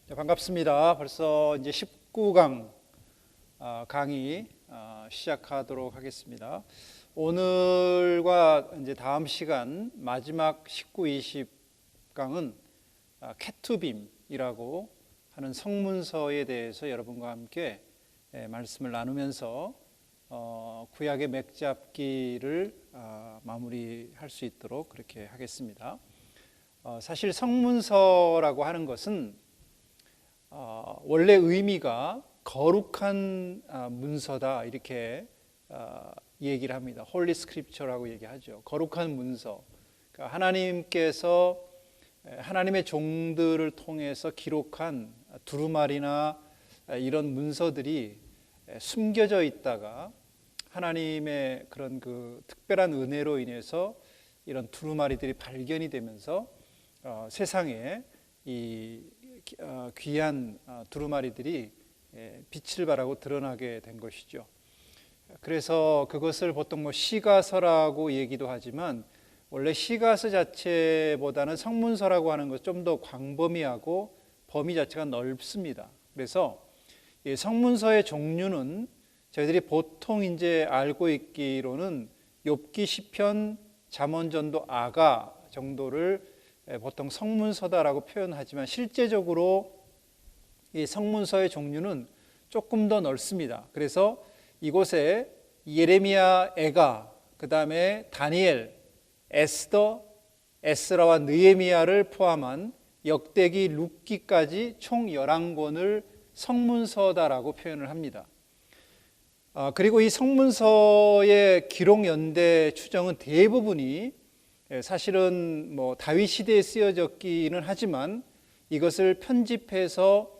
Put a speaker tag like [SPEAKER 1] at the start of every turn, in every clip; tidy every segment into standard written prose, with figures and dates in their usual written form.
[SPEAKER 1] 네, 반갑습니다. 벌써 이제 19강 강의 시작하도록 하겠습니다. 오늘과 이제 다음 시간 마지막 19, 20강은 케투빔이라고 하는 성문서에 대해서 여러분과 함께 말씀을 나누면서 구약의 맥잡기를 마무리할 수 있도록 그렇게 하겠습니다. 사실 성문서라고 하는 것은 원래 의미가 거룩한 문서다 이렇게 얘기를 합니다. 홀리 스크립처라고 얘기하죠. 거룩한 문서. 그러니까 하나님께서 하나님의 종들을 통해서 기록한 두루마리나 이런 문서들이 숨겨져 있다가 하나님의 그런 그 특별한 은혜로 인해서 이런 두루마리들이 발견이 되면서 세상에 이 귀한 두루마리들이 빛을 발하고 드러나게 된 것이죠. 그래서 그것을 보통 시가서라고 얘기도 하지만 원래 시가서 자체보다는 성문서라고 하는 것은 좀 더 광범위하고 범위 자체가 넓습니다. 그래서 이 성문서의 종류는 저희들이 보통 이제 알고 있기로는 욥기, 시편, 잠언, 전도, 아가 정도를 보통 성문서다라고 표현하지만 실제적으로 이 성문서의 종류는 조금 더 넓습니다. 그래서 이곳에 예레미야, 에가, 그 다음에 다니엘, 에스더, 에스라와 느헤미야를 포함한 역대기, 룻기까지 총 11권을 성문서다라고 표현을 합니다. 그리고 이 성문서의 기록 연대 추정은 대부분이 사실은 다윗 시대에 쓰여졌기는 하지만 이것을 편집해서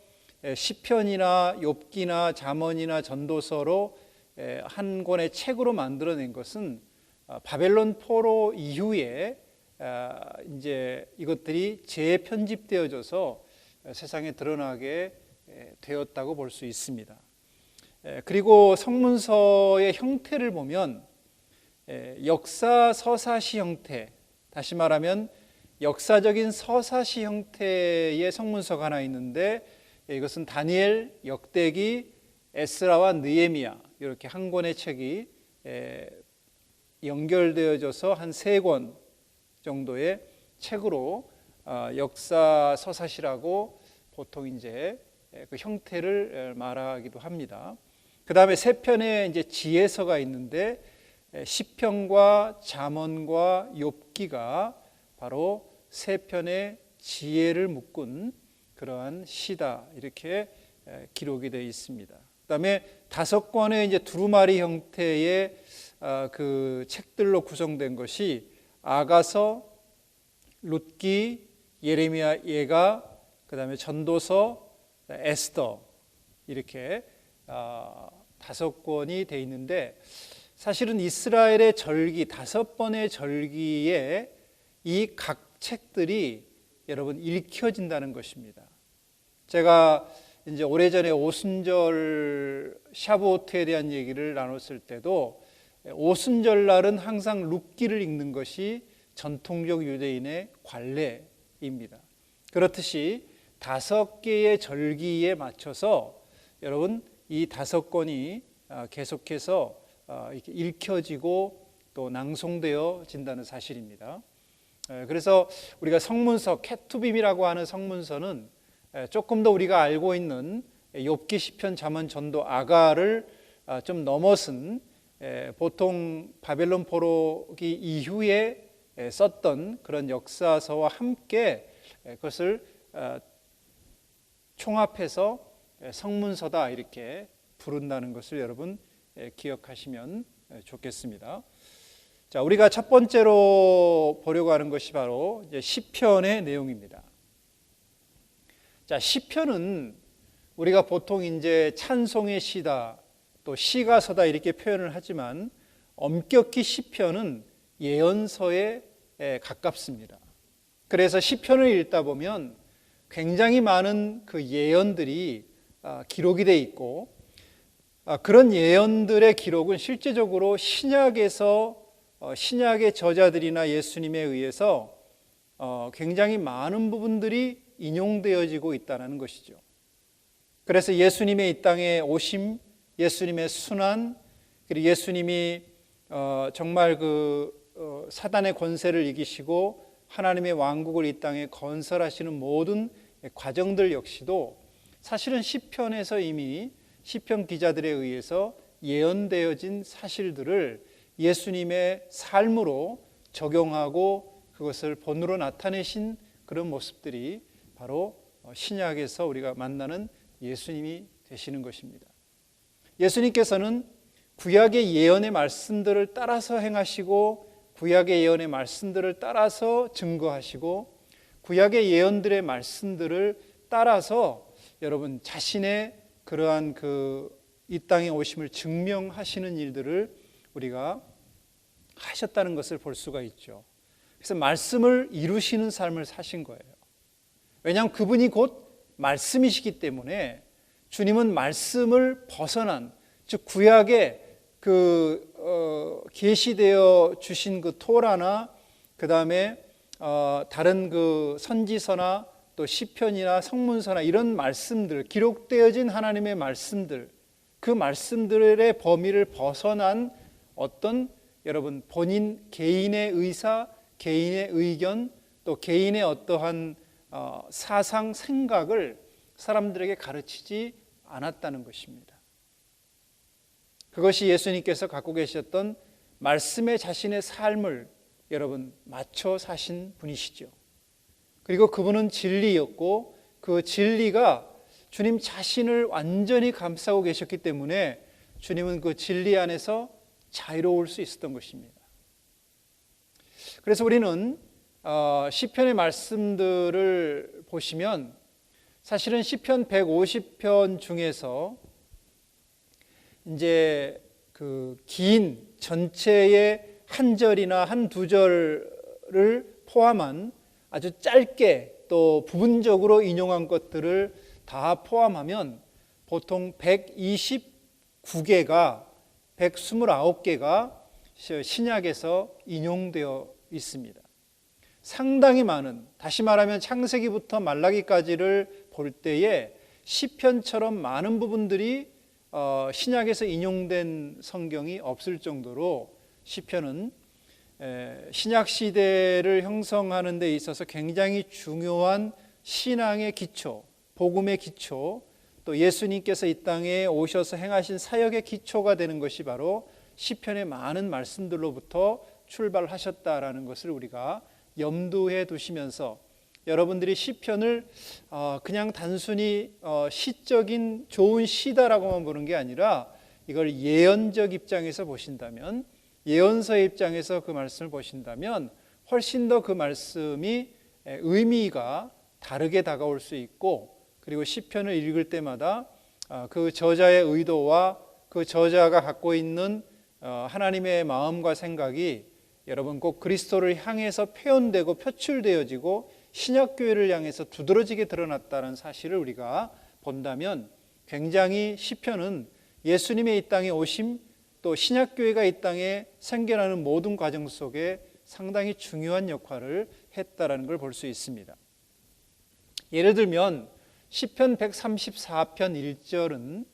[SPEAKER 1] 시편이나 욥기나 잠언이나 전도서로 한 권의 책으로 만들어낸 것은 바벨론 포로 이후에 이제 이것들이 재편집되어져서 세상에 드러나게 되었다고 볼 수 있습니다. 그리고 성문서의 형태를 보면 역사 서사시 형태, 다시 말하면 역사적인 서사시 형태의 성문서가 하나 있는데 이것은 다니엘, 역대기, 에스라와 느헤미야 이렇게 한 권의 책이 연결되어져서 한 3권 정도의 책으로 역사 서사시라고 보통 이제 그 형태를 말하기도 합니다. 그 다음에 3편의 이제 지혜서가 있는데 시편과 잠언과 욥기가 바로 3편의 지혜를 묶은 그러한 시다 이렇게 기록이 되어 있습니다. 그다음에 5권의 이제 두루마리 형태의 그 책들로 구성된 것이 아가서, 룻기, 예레미야, 예가, 그다음에 전도서, 에스더 이렇게 5권이 되어 있는데 사실은 이스라엘의 절기 5번의 절기에 이 각 책들이 여러분 읽혀진다는 것입니다. 제가 이제 오래전에 오순절 샤브오트에 대한 얘기를 나눴을 때도 오순절날은 항상 룻기를 읽는 것이 전통적 유대인의 관례입니다. 그렇듯이 5개의 절기에 맞춰서 여러분 이 5권이 계속해서 이렇게 읽혀지고 또 낭송되어진다는 사실입니다. 그래서 우리가 성문서 케투빔이라고 하는 성문서는 조금 더 우리가 알고 있는 욥기, 시편, 잠언, 전도, 아가를 좀 넘어선 보통 바벨론 포로기 이후에 썼던 그런 역사서와 함께 그것을 총합해서 성문서다 이렇게 부른다는 것을 여러분 기억하시면 좋겠습니다. 자, 우리가 첫 번째로 보려고 하는 것이 바로 이제 시편의 내용입니다. 자, 시편은 우리가 보통 이제 찬송의 시다, 또 시가서다 이렇게 표현을 하지만 엄격히 시편은 예언서에 가깝습니다. 그래서 시편을 읽다 보면 굉장히 많은 그 예언들이 기록이 되어 있고 그런 예언들의 기록은 실제적으로 신약에서 신약의 저자들이나 예수님에 의해서 굉장히 많은 부분들이 인용되어지고 있다는 것이죠. 그래서 예수님의 이 땅에 오심, 예수님의 순환, 그리고 예수님이 정말 사단의 권세를 이기시고 하나님의 왕국을 이 땅에 건설하시는 모든 과정들 역시도 사실은 시편에서 이미 시편 기자들에 의해서 예언되어진 사실들을 예수님의 삶으로 적용하고 그것을 본으로 나타내신 그런 모습들이 바로 신약에서 우리가 만나는 예수님이 되시는 것입니다. 예수님께서는 구약의 예언의 말씀들을 따라서 행하시고 구약의 예언의 말씀들을 따라서 증거하시고 구약의 예언들의 말씀들을 따라서 여러분 자신의 그러한 이 땅에 오심을 증명하시는 일들을 우리가 하셨다는 것을 볼 수가 있죠. 그래서 말씀을 이루시는 삶을 사신 거예요. 왜냐하면 그분이 곧 말씀이시기 때문에 주님은 말씀을 벗어난, 즉 구약의 계시되어 주신 토라나 그 다음에 다른 선지서나 또 시편이나 성문서나 이런 말씀들, 기록되어진 하나님의 말씀들, 그 말씀들의 범위를 벗어난 어떤 여러분 본인 개인의 의사, 개인의 의견, 또 개인의 어떠한 사상, 생각을 사람들에게 가르치지 않았다는 것입니다. 그것이 예수님께서 갖고 계셨던 말씀에 자신의 삶을 여러분 맞춰 사신 분이시죠. 그리고 그분은 진리였고 그 진리가 주님 자신을 완전히 감싸고 계셨기 때문에 주님은 그 진리 안에서 자유로울 수 있었던 것입니다. 그래서 우리는 시편의 말씀들을 보시면 사실은 시편 150편 중에서 이제 긴 전체의 한 절이나 한두 절을 포함한 아주 짧게 또 부분적으로 인용한 것들을 다 포함하면 보통 129개가 129개가 신약에서 인용되어 있습니다. 상당히 많은, 다시 말하면 창세기부터 말라기까지를 볼 때에 시편처럼 많은 부분들이 신약에서 인용된 성경이 없을 정도로 시편은 신약 시대를 형성하는 데 있어서 굉장히 중요한 신앙의 기초, 복음의 기초, 또 예수님께서 이 땅에 오셔서 행하신 사역의 기초가 되는 것이 바로 시편의 많은 말씀들로부터 출발하셨다라는 것을 우리가 염두에 두시면서 여러분들이 시편을 그냥 단순히 시적인 좋은 시다라고만 보는 게 아니라 이걸 예언적 입장에서 보신다면, 예언서의 입장에서 그 말씀을 보신다면 훨씬 더 그 말씀이 의미가 다르게 다가올 수 있고, 그리고 시편을 읽을 때마다 그 저자의 의도와 그 저자가 갖고 있는 하나님의 마음과 생각이 여러분 꼭 그리스도를 향해서 표현되고 표출되어지고 신약교회를 향해서 두드러지게 드러났다는 사실을 우리가 본다면 굉장히 시편은 예수님의 이 땅에 오심, 또 신약교회가 이 땅에 생겨나는 모든 과정 속에 상당히 중요한 역할을 했다라는 걸 볼 수 있습니다. 예를 들면 시편 134편 1절은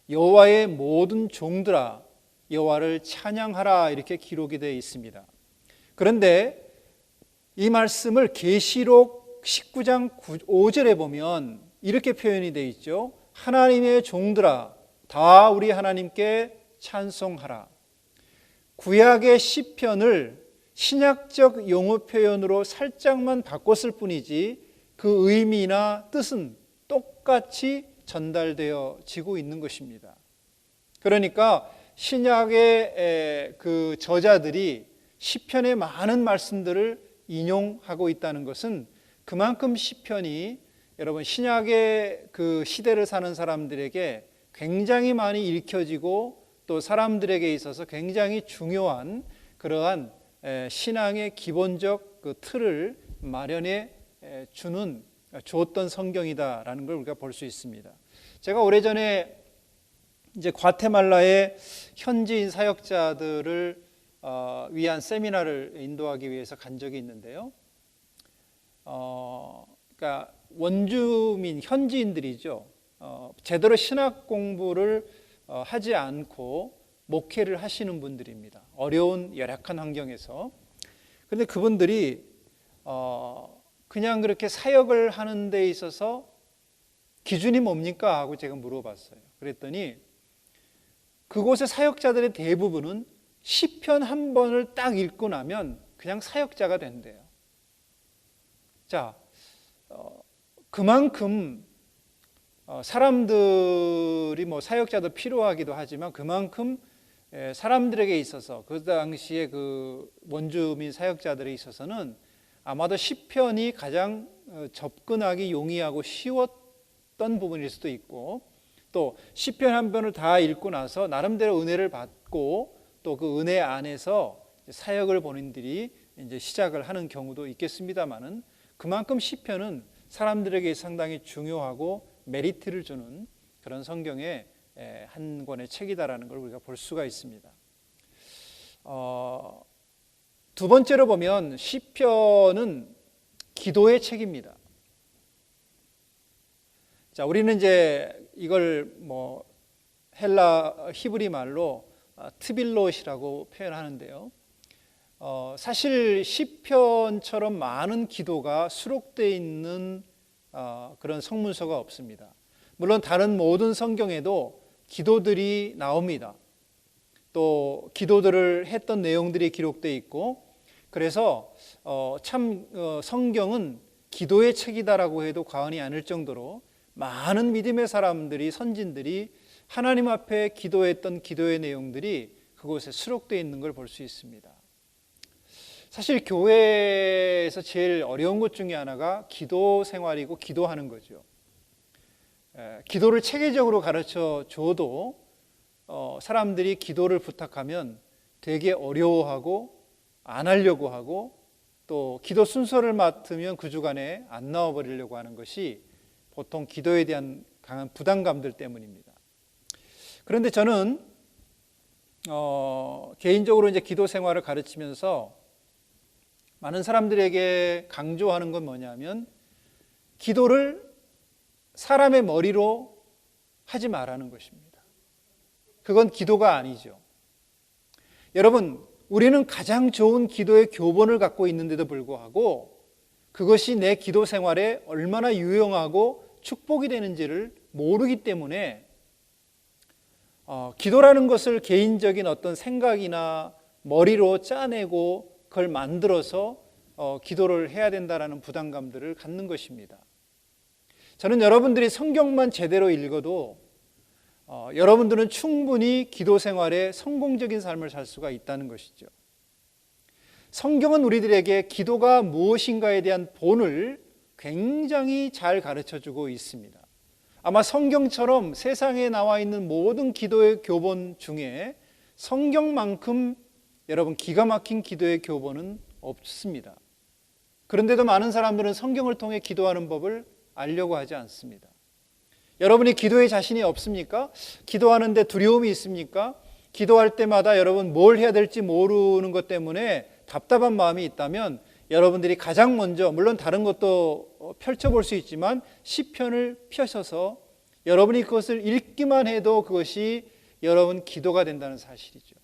[SPEAKER 1] 여호와의 모든 종들아 여호와를 찬양하라 이렇게 기록이 되어 있습니다. 그런데 이 말씀을 계시록 19장 5절에 보면 이렇게 표현이 되어 있죠. 하나님의 종들아 다 우리 하나님께 찬송하라. 구약의 시편을 신약적 용어 표현으로 살짝만 바꿨을 뿐이지 그 의미나 뜻은 똑같이 전달되어지고 있는 것입니다. 그러니까 신약의 그 저자들이 시편의 많은 말씀들을 인용하고 있다는 것은 그만큼 시편이 여러분 신약의 그 시대를 사는 사람들에게 굉장히 많이 읽혀지고 또 사람들에게 있어서 굉장히 중요한 그러한 신앙의 기본적 그 틀을 마련해 주었던 성경이다라는 걸 우리가 볼 수 있습니다. 제가 오래전에 이제 과테말라의 현지인 사역자들을 위한 세미나를 인도하기 위해서 간 적이 있는데요. 그러니까 원주민, 현지인들이죠. 제대로 신학 공부를 하지 않고 목회를 하시는 분들입니다. 어려운 열악한 환경에서. 그런데 그분들이 그냥 그렇게 사역을 하는 데 있어서 기준이 뭡니까? 하고 제가 물어봤어요. 그랬더니 그곳의 사역자들의 대부분은 시편 한 번을 딱 읽고 나면 그냥 사역자가 된대요. 자, 그만큼 사람들이 뭐 사역자도 필요하기도 하지만 그만큼 사람들에게 있어서 그 당시에 그 원주민 사역자들에 있어서는 아마도 시편이 가장 접근하기 용이하고 쉬웠던 부분일 수도 있고, 또 시편 한 편을 다 읽고 나서 나름대로 은혜를 받고 또 그 은혜 안에서 사역을 본인들이 이제 시작을 하는 경우도 있겠습니다만은, 그만큼 시편은 사람들에게 상당히 중요하고 메리트를 주는 그런 성경의 한 권의 책이다라는 걸 우리가 볼 수가 있습니다. 두 번째로 보면 시편은 기도의 책입니다. 자, 우리는 이제 이걸 뭐 헬라 히브리 말로 트빌롯이라고 표현하는데요. 사실 시편처럼 많은 기도가 수록되어 있는 그런 성문서가 없습니다. 물론 다른 모든 성경에도 기도들이 나옵니다. 또 기도들을 했던 내용들이 기록되어 있고, 그래서 참 성경은 기도의 책이다라고 해도 과언이 아닐 정도로 많은 믿음의 사람들이, 선진들이 하나님 앞에 기도했던 기도의 내용들이 그곳에 수록되어 있는 걸 볼 수 있습니다. 사실 교회에서 제일 어려운 것 중에 하나가 기도 생활이고 기도하는 거죠. 기도를 체계적으로 가르쳐 줘도 사람들이 기도를 부탁하면 되게 어려워하고 안 하려고 하고, 또 기도 순서를 맡으면 그 주간에 안 나와버리려고 하는 것이 보통 기도에 대한 강한 부담감들 때문입니다. 그런데 저는 개인적으로 이제 기도 생활을 가르치면서 많은 사람들에게 강조하는 건 뭐냐면, 기도를 사람의 머리로 하지 말라는 것입니다. 그건 기도가 아니죠. 여러분, 우리는 가장 좋은 기도의 교본을 갖고 있는데도 불구하고 그것이 내 기도 생활에 얼마나 유용하고 축복이 되는지를 모르기 때문에 기도라는 것을 개인적인 어떤 생각이나 머리로 짜내고 그걸 만들어서 기도를 해야 된다라는 부담감들을 갖는 것입니다. 저는 여러분들이 성경만 제대로 읽어도 여러분들은 충분히 기도 생활에 성공적인 삶을 살 수가 있다는 것이죠. 성경은 우리들에게 기도가 무엇인가에 대한 본을 굉장히 잘 가르쳐주고 있습니다. 아마 성경처럼 세상에 나와 있는 모든 기도의 교본 중에 성경만큼 여러분 기가 막힌 기도의 교본은 없습니다. 그런데도 많은 사람들은 성경을 통해 기도하는 법을 알려고 하지 않습니다. 여러분이 기도에 자신이 없습니까? 기도하는데 두려움이 있습니까? 기도할 때마다 여러분 뭘 해야 될지 모르는 것 때문에 답답한 마음이 있다면 여러분들이 가장 먼저, 물론 다른 것도 펼쳐볼 수 있지만 시편을 펴셔서 여러분이 그것을 읽기만 해도 그것이 여러분 기도가 된다는 사실이죠.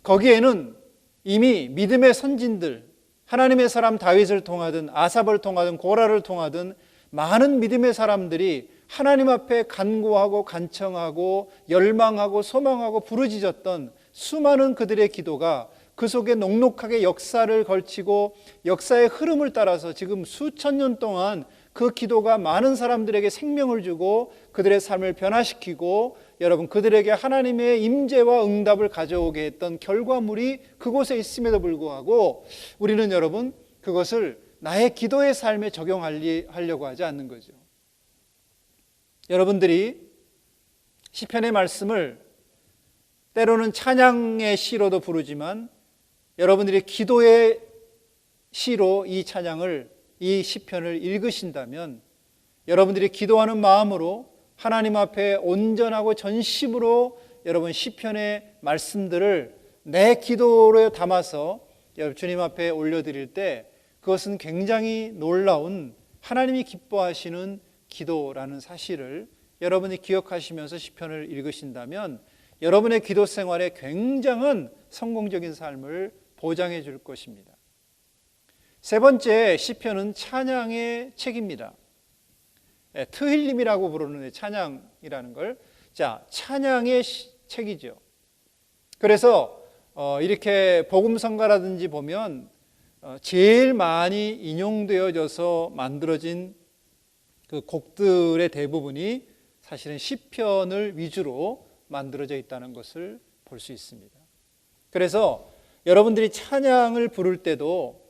[SPEAKER 1] 거기에는 이미 믿음의 선진들, 하나님의 사람 다윗을 통하든 아삽을 통하든 고라를 통하든 많은 믿음의 사람들이 하나님 앞에 간구하고 간청하고 열망하고 소망하고 부르짖었던 수많은 그들의 기도가 그 속에 녹록하게 역사를 걸치고 역사의 흐름을 따라서 지금 수천 년 동안 그 기도가 많은 사람들에게 생명을 주고 그들의 삶을 변화시키고 여러분 그들에게 하나님의 임재와 응답을 가져오게 했던 결과물이 그곳에 있음에도 불구하고 우리는 여러분 그것을 나의 기도의 삶에 적용하려고 하지 않는 거죠. 여러분들이 시편의 말씀을 때로는 찬양의 시로도 부르지만 여러분들이 기도의 시로 이 찬양을, 이 시편을 읽으신다면 여러분들이 기도하는 마음으로 하나님 앞에 온전하고 전심으로 여러분 시편의 말씀들을 내 기도로 담아서 주님 앞에 올려드릴 때 그것은 굉장히 놀라운 하나님이 기뻐하시는 기도라는 사실을 여러분이 기억하시면서 시편을 읽으신다면 여러분의 기도 생활에 굉장한 성공적인 삶을 보장해 줄 것입니다. 세 번째, 시편은 찬양의 책입니다. 트힐림이라고 부르는 찬양이라는 걸, 찬양의 책이죠. 그래서 이렇게 복음성가라든지 보면 제일 많이 인용되어져서 만들어진 그 곡들의 대부분이 사실은 시편을 위주로 만들어져 있다는 것을 볼 수 있습니다. 그래서 여러분들이 찬양을 부를 때도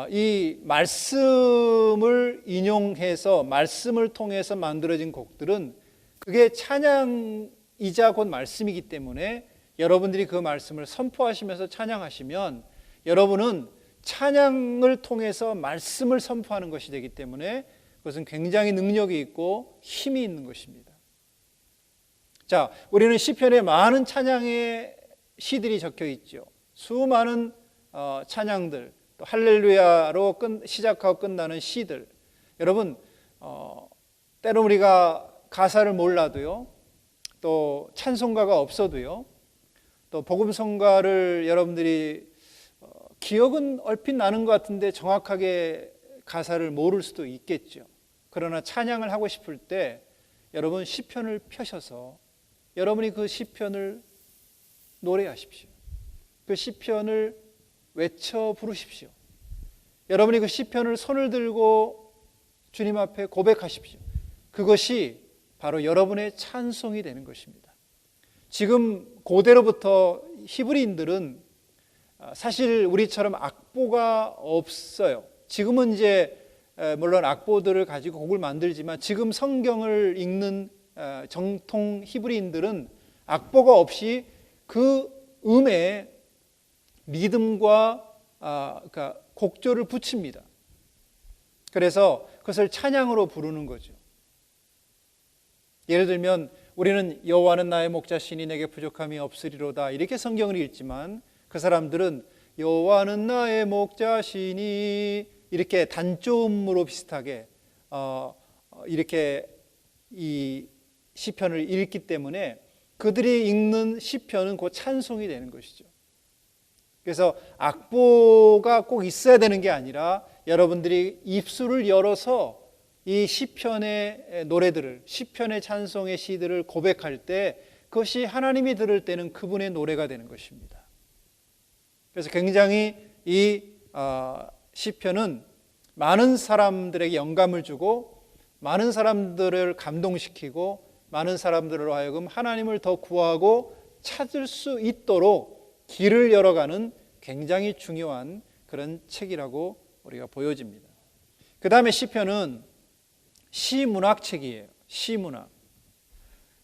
[SPEAKER 1] 이 말씀을 인용해서 말씀을 통해서 만들어진 곡들은 그게 찬양이자 곧 말씀이기 때문에 여러분들이 그 말씀을 선포하시면서 찬양하시면 여러분은 찬양을 통해서 말씀을 선포하는 것이 되기 때문에 그것은 굉장히 능력이 있고 힘이 있는 것입니다. 자, 우리는 시편에 많은 찬양의 시들이 적혀 있죠. 수많은 찬양들, 또 할렐루야로 시작하고 끝나는 시들. 여러분, 때로 우리가 가사를 몰라도요, 또 찬송가가 없어도요, 또 복음성가를 여러분들이 기억은 얼핏 나는 것 같은데 정확하게 가사를 모를 수도 있겠죠. 그러나 찬양을 하고 싶을 때 여러분 시편을 펴셔서 여러분이 그 시편을 노래하십시오. 그 시편을 외쳐 부르십시오. 여러분이 그 시편을 손을 들고 주님 앞에 고백하십시오. 그것이 바로 여러분의 찬송이 되는 것입니다. 지금 고대로부터 히브리인들은 사실 우리처럼 악보가 없어요. 지금은 이제 물론 악보들을 가지고 곡을 만들지만 지금 성경을 읽는 정통 히브리인들은 악보가 없이 그 음에 리듬과 그러니까 곡조를 붙입니다. 그래서 그것을 찬양으로 부르는 거죠. 예를 들면 우리는 여호와는 나의 목자시니 내게 부족함이 없으리로다 이렇게 성경을 읽지만 그 사람들은 여호와는 나의 목자시니 이렇게 단조음으로 비슷하게 이렇게 이 시편을 읽기 때문에 그들이 읽는 시편은 곧 찬송이 되는 것이죠. 그래서 악보가 꼭 있어야 되는 게 아니라 여러분들이 입술을 열어서 이 시편의 노래들을, 시편의 찬송의 시들을 고백할 때 그것이 하나님이 들을 때는 그분의 노래가 되는 것입니다. 그래서 굉장히 이 시편은 많은 사람들에게 영감을 주고 많은 사람들을 감동시키고 많은 사람들로 하여금 하나님을 더 구하고 찾을 수 있도록 길을 열어가는 굉장히 중요한 그런 책이라고 우리가 보여집니다. 그 다음에 시편은 시문학책이에요. 시문학.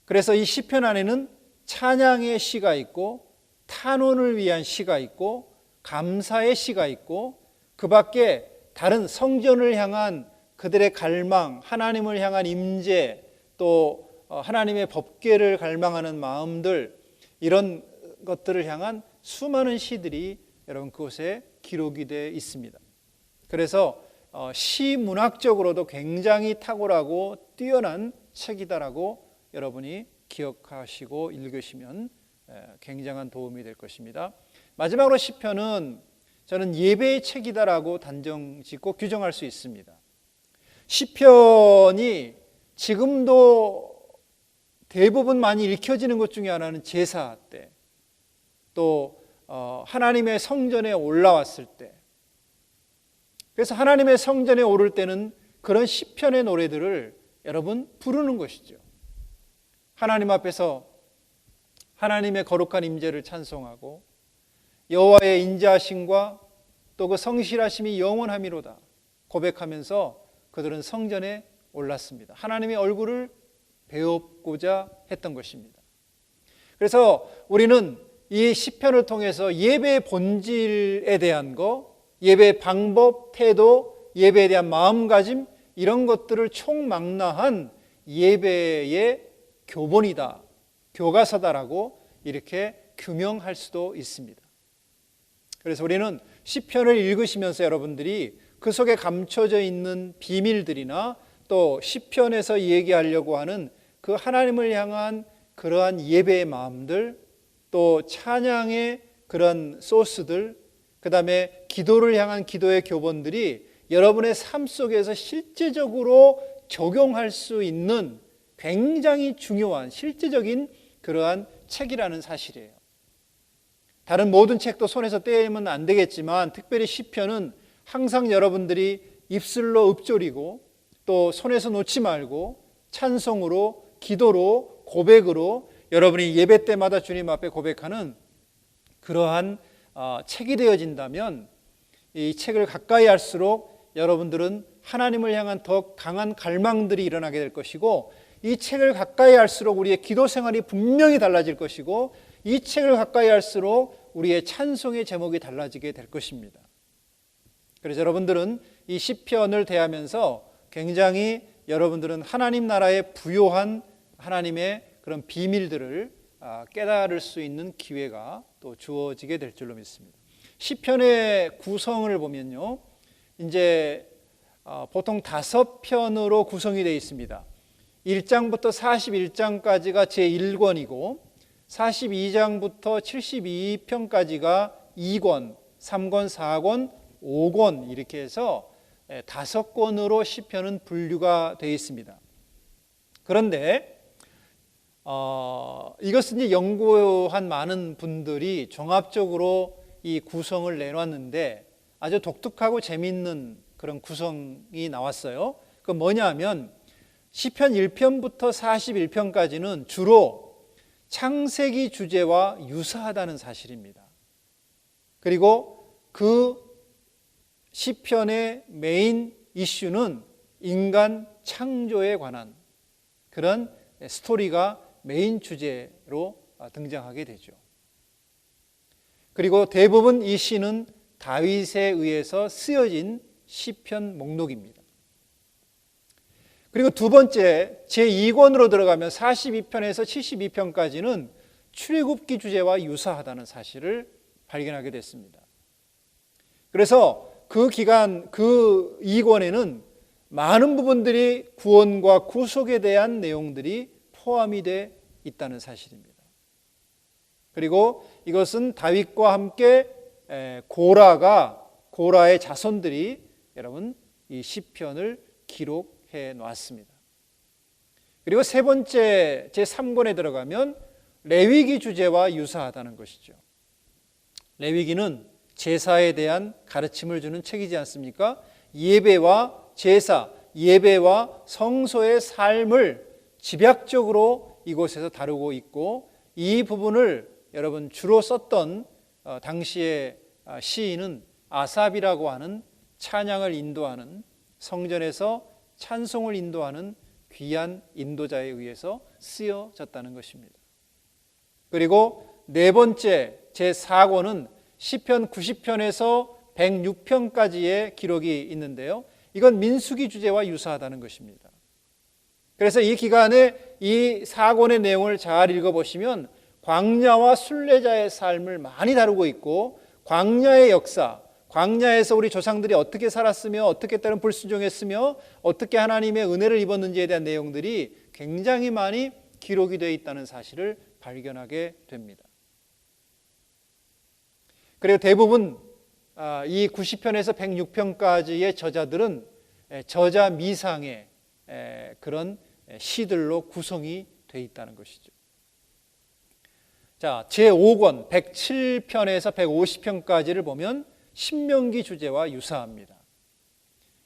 [SPEAKER 1] 그래서 이 시편 안에는 찬양의 시가 있고 탄원을 위한 시가 있고 감사의 시가 있고 그 밖에 다른 성전을 향한 그들의 갈망, 하나님을 향한 임재, 또 하나님의 법궤를 갈망하는 마음들, 이런 것들을 향한 수많은 시들이 여러분 그곳에 기록이 되어 있습니다. 그래서 시문학적으로도 굉장히 탁월하고 뛰어난 책이다라고 여러분이 기억하시고 읽으시면 굉장한 도움이 될 것입니다. 마지막으로 시편은 저는 예배의 책이다라고 단정짓고 규정할 수 있습니다. 시편이 지금도 대부분 많이 읽혀지는 것 중에 하나는 제사 때, 또 하나님의 성전에 올라왔을 때, 그래서 하나님의 성전에 오를 때는 그런 시편의 노래들을 여러분 부르는 것이죠. 하나님 앞에서 하나님의 거룩한 임재를 찬송하고 여호와의 인자하심과 또 그 성실하심이 영원함이로다 고백하면서 그들은 성전에 올랐습니다. 하나님의 얼굴을 배우고자 했던 것입니다. 그래서 우리는 이 시편을 통해서 예배의 본질에 대한 거, 예배의 방법, 태도, 예배에 대한 마음가짐, 이런 것들을 총망라한 예배의 교본이다, 교과서다라고 이렇게 규명할 수도 있습니다. 그래서 우리는 시편을 읽으시면서 여러분들이 그 속에 감춰져 있는 비밀들이나 또 시편에서 얘기하려고 하는 그 하나님을 향한 그러한 예배의 마음들, 또 찬양의 그런 소스들, 그 다음에 기도를 향한 기도의 교본들이 여러분의 삶 속에서 실제적으로 적용할 수 있는 굉장히 중요한 실제적인 그러한 책이라는 사실이에요. 다른 모든 책도 손에서 떼면 안 되겠지만 특별히 시편은 항상 여러분들이 입술로 읊조리고 또 손에서 놓지 말고 찬송으로, 기도로, 고백으로 여러분이 예배 때마다 주님 앞에 고백하는 그러한 책이 되어진다면 이 책을 가까이 할수록 여러분들은 하나님을 향한 더 강한 갈망들이 일어나게 될 것이고, 이 책을 가까이 할수록 우리의 기도 생활이 분명히 달라질 것이고, 이 책을 가까이 할수록 우리의 찬송의 제목이 달라지게 될 것입니다. 그래서 여러분들은 이 시편을 대하면서 굉장히 여러분들은 하나님 나라의 부요한 하나님의 그런 비밀들을 깨달을 수 있는 기회가 또 주어지게 될 줄로 믿습니다. 시편의 구성을 보면요, 이제 보통 5편으로 구성이 되어 있습니다. 1장부터 41장까지가 제1권이고 42장부터 72편까지가 2권, 3권, 4권, 5권 이렇게 해서 5권으로 시편은 분류가 되어 있습니다. 그런데 이것은 이제 연구한 많은 분들이 종합적으로 이 구성을 내놨는데 아주 독특하고 재미있는 그런 구성이 나왔어요. 그 뭐냐 하면 시편 1편부터 41편까지는 주로 창세기 주제와 유사하다는 사실입니다. 그리고 그 시편의 메인 이슈는 인간 창조에 관한 그런 스토리가 메인 주제로 등장하게 되죠. 그리고 대부분 이 시는 다윗에 의해서 쓰여진 시편 목록입니다. 그리고 두 번째 제2권으로 들어가면 42편에서 72편까지는 출애굽기 주제와 유사하다는 사실을 발견하게 됐습니다. 그래서 그 기간 그 2권에는 많은 부분들이 구원과 구속에 대한 내용들이 포함이 돼 있다는 사실입니다. 그리고 이것은 다윗과 함께 고라의 자손들이 여러분 이 시편을 기록해 놨습니다. 그리고 세 번째 제3권에 들어가면 레위기 주제와 유사하다는 것이죠. 레위기는 제사에 대한 가르침을 주는 책이지 않습니까? 예배와 제사, 예배와 성소의 삶을 집약적으로 이곳에서 다루고 있고, 이 부분을 여러분 주로 썼던 당시의 시인은 아삽이라고 하는 찬양을 인도하는, 성전에서 찬송을 인도하는 귀한 인도자에 의해서 쓰여졌다는 것입니다. 그리고 네 번째 제4권은 시편 90편에서 106편까지의 기록이 있는데요, 이건 민수기 주제와 유사하다는 것입니다. 그래서 이 기간에 이 4권의 내용을 잘 읽어보시면 광야와 순례자의 삶을 많이 다루고 있고, 광야의 역사, 광야에서 우리 조상들이 어떻게 살았으며 어떻게 때론 불순종했으며 어떻게 하나님의 은혜를 입었는지에 대한 내용들이 굉장히 많이 기록이 되어 있다는 사실을 발견하게 됩니다. 그리고 대부분 이 90편에서 106편까지의 저자들은 저자 미상의 그런 시들로 구성이 되어 있다는 것이죠. 자, 제5권 107편에서 150편까지를 보면 신명기 주제와 유사합니다.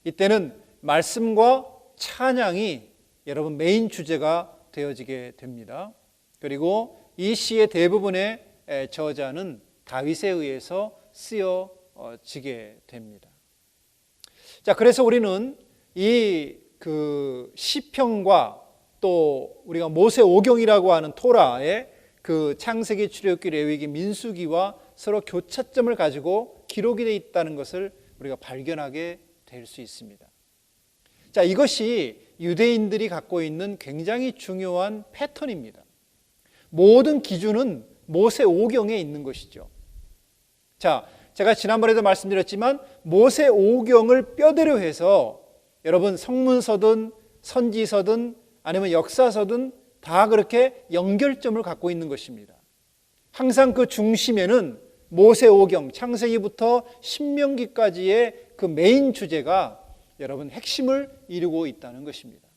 [SPEAKER 1] 이때는 말씀과 찬양이 여러분 메인 주제가 되어지게 됩니다. 그리고 이 시의 대부분의 저자는 다윗에 의해서 쓰여지게 됩니다. 자, 그래서 우리는 이 그 시편과 또 우리가 모세오경이라고 하는 토라의 그 창세기, 출애굽기, 레위기, 민수기와 서로 교차점을 가지고 기록이 되어 있다는 것을 우리가 발견하게 될 수 있습니다. 자, 이것이 유대인들이 갖고 있는 굉장히 중요한 패턴입니다. 모든 기준은 모세오경에 있는 것이죠. 자, 제가 지난번에도 말씀드렸지만 모세 오경을 뼈대로 해서 여러분 성문서든 선지서든 아니면 역사서든 다 그렇게 연결점을 갖고 있는 것입니다. 항상 그 중심에는 모세 오경, 창세기부터 신명기까지의 그 메인 주제가 여러분 핵심을 이루고 있다는 것입니다.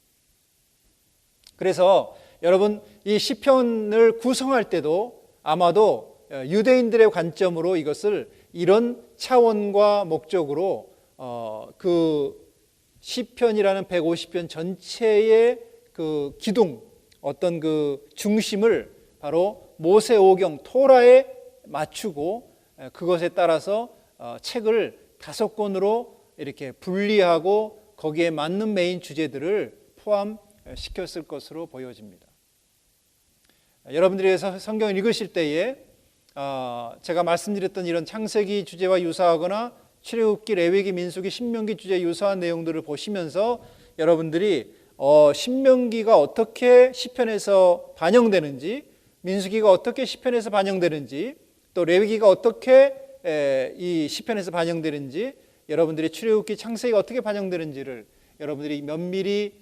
[SPEAKER 1] 그래서 여러분 이 시편을 구성할 때도 아마도 유대인들의 관점으로 이것을 이런 차원과 목적으로 그 시편이라는 150편 전체의 그 기둥, 어떤 그 중심을 바로 모세 오경 토라에 맞추고 그것에 따라서 책을 5권으로 이렇게 분리하고 거기에 맞는 메인 주제들을 포함시켰을 것으로 보여집니다. 여러분들이 성경을 읽으실 때에 제가 말씀드렸던 이런 창세기 주제와 유사하거나 출애굽기, 레위기, 민수기, 신명기 주제에 유사한 내용들을 보시면서 여러분들이 신명기가 어떻게 시편에서 반영되는지, 민수기가 어떻게 시편에서 반영되는지, 또 레위기가 어떻게 이 시편에서 반영되는지, 여러분들이 출애굽기, 창세기가 어떻게 반영되는지를 여러분들이 면밀히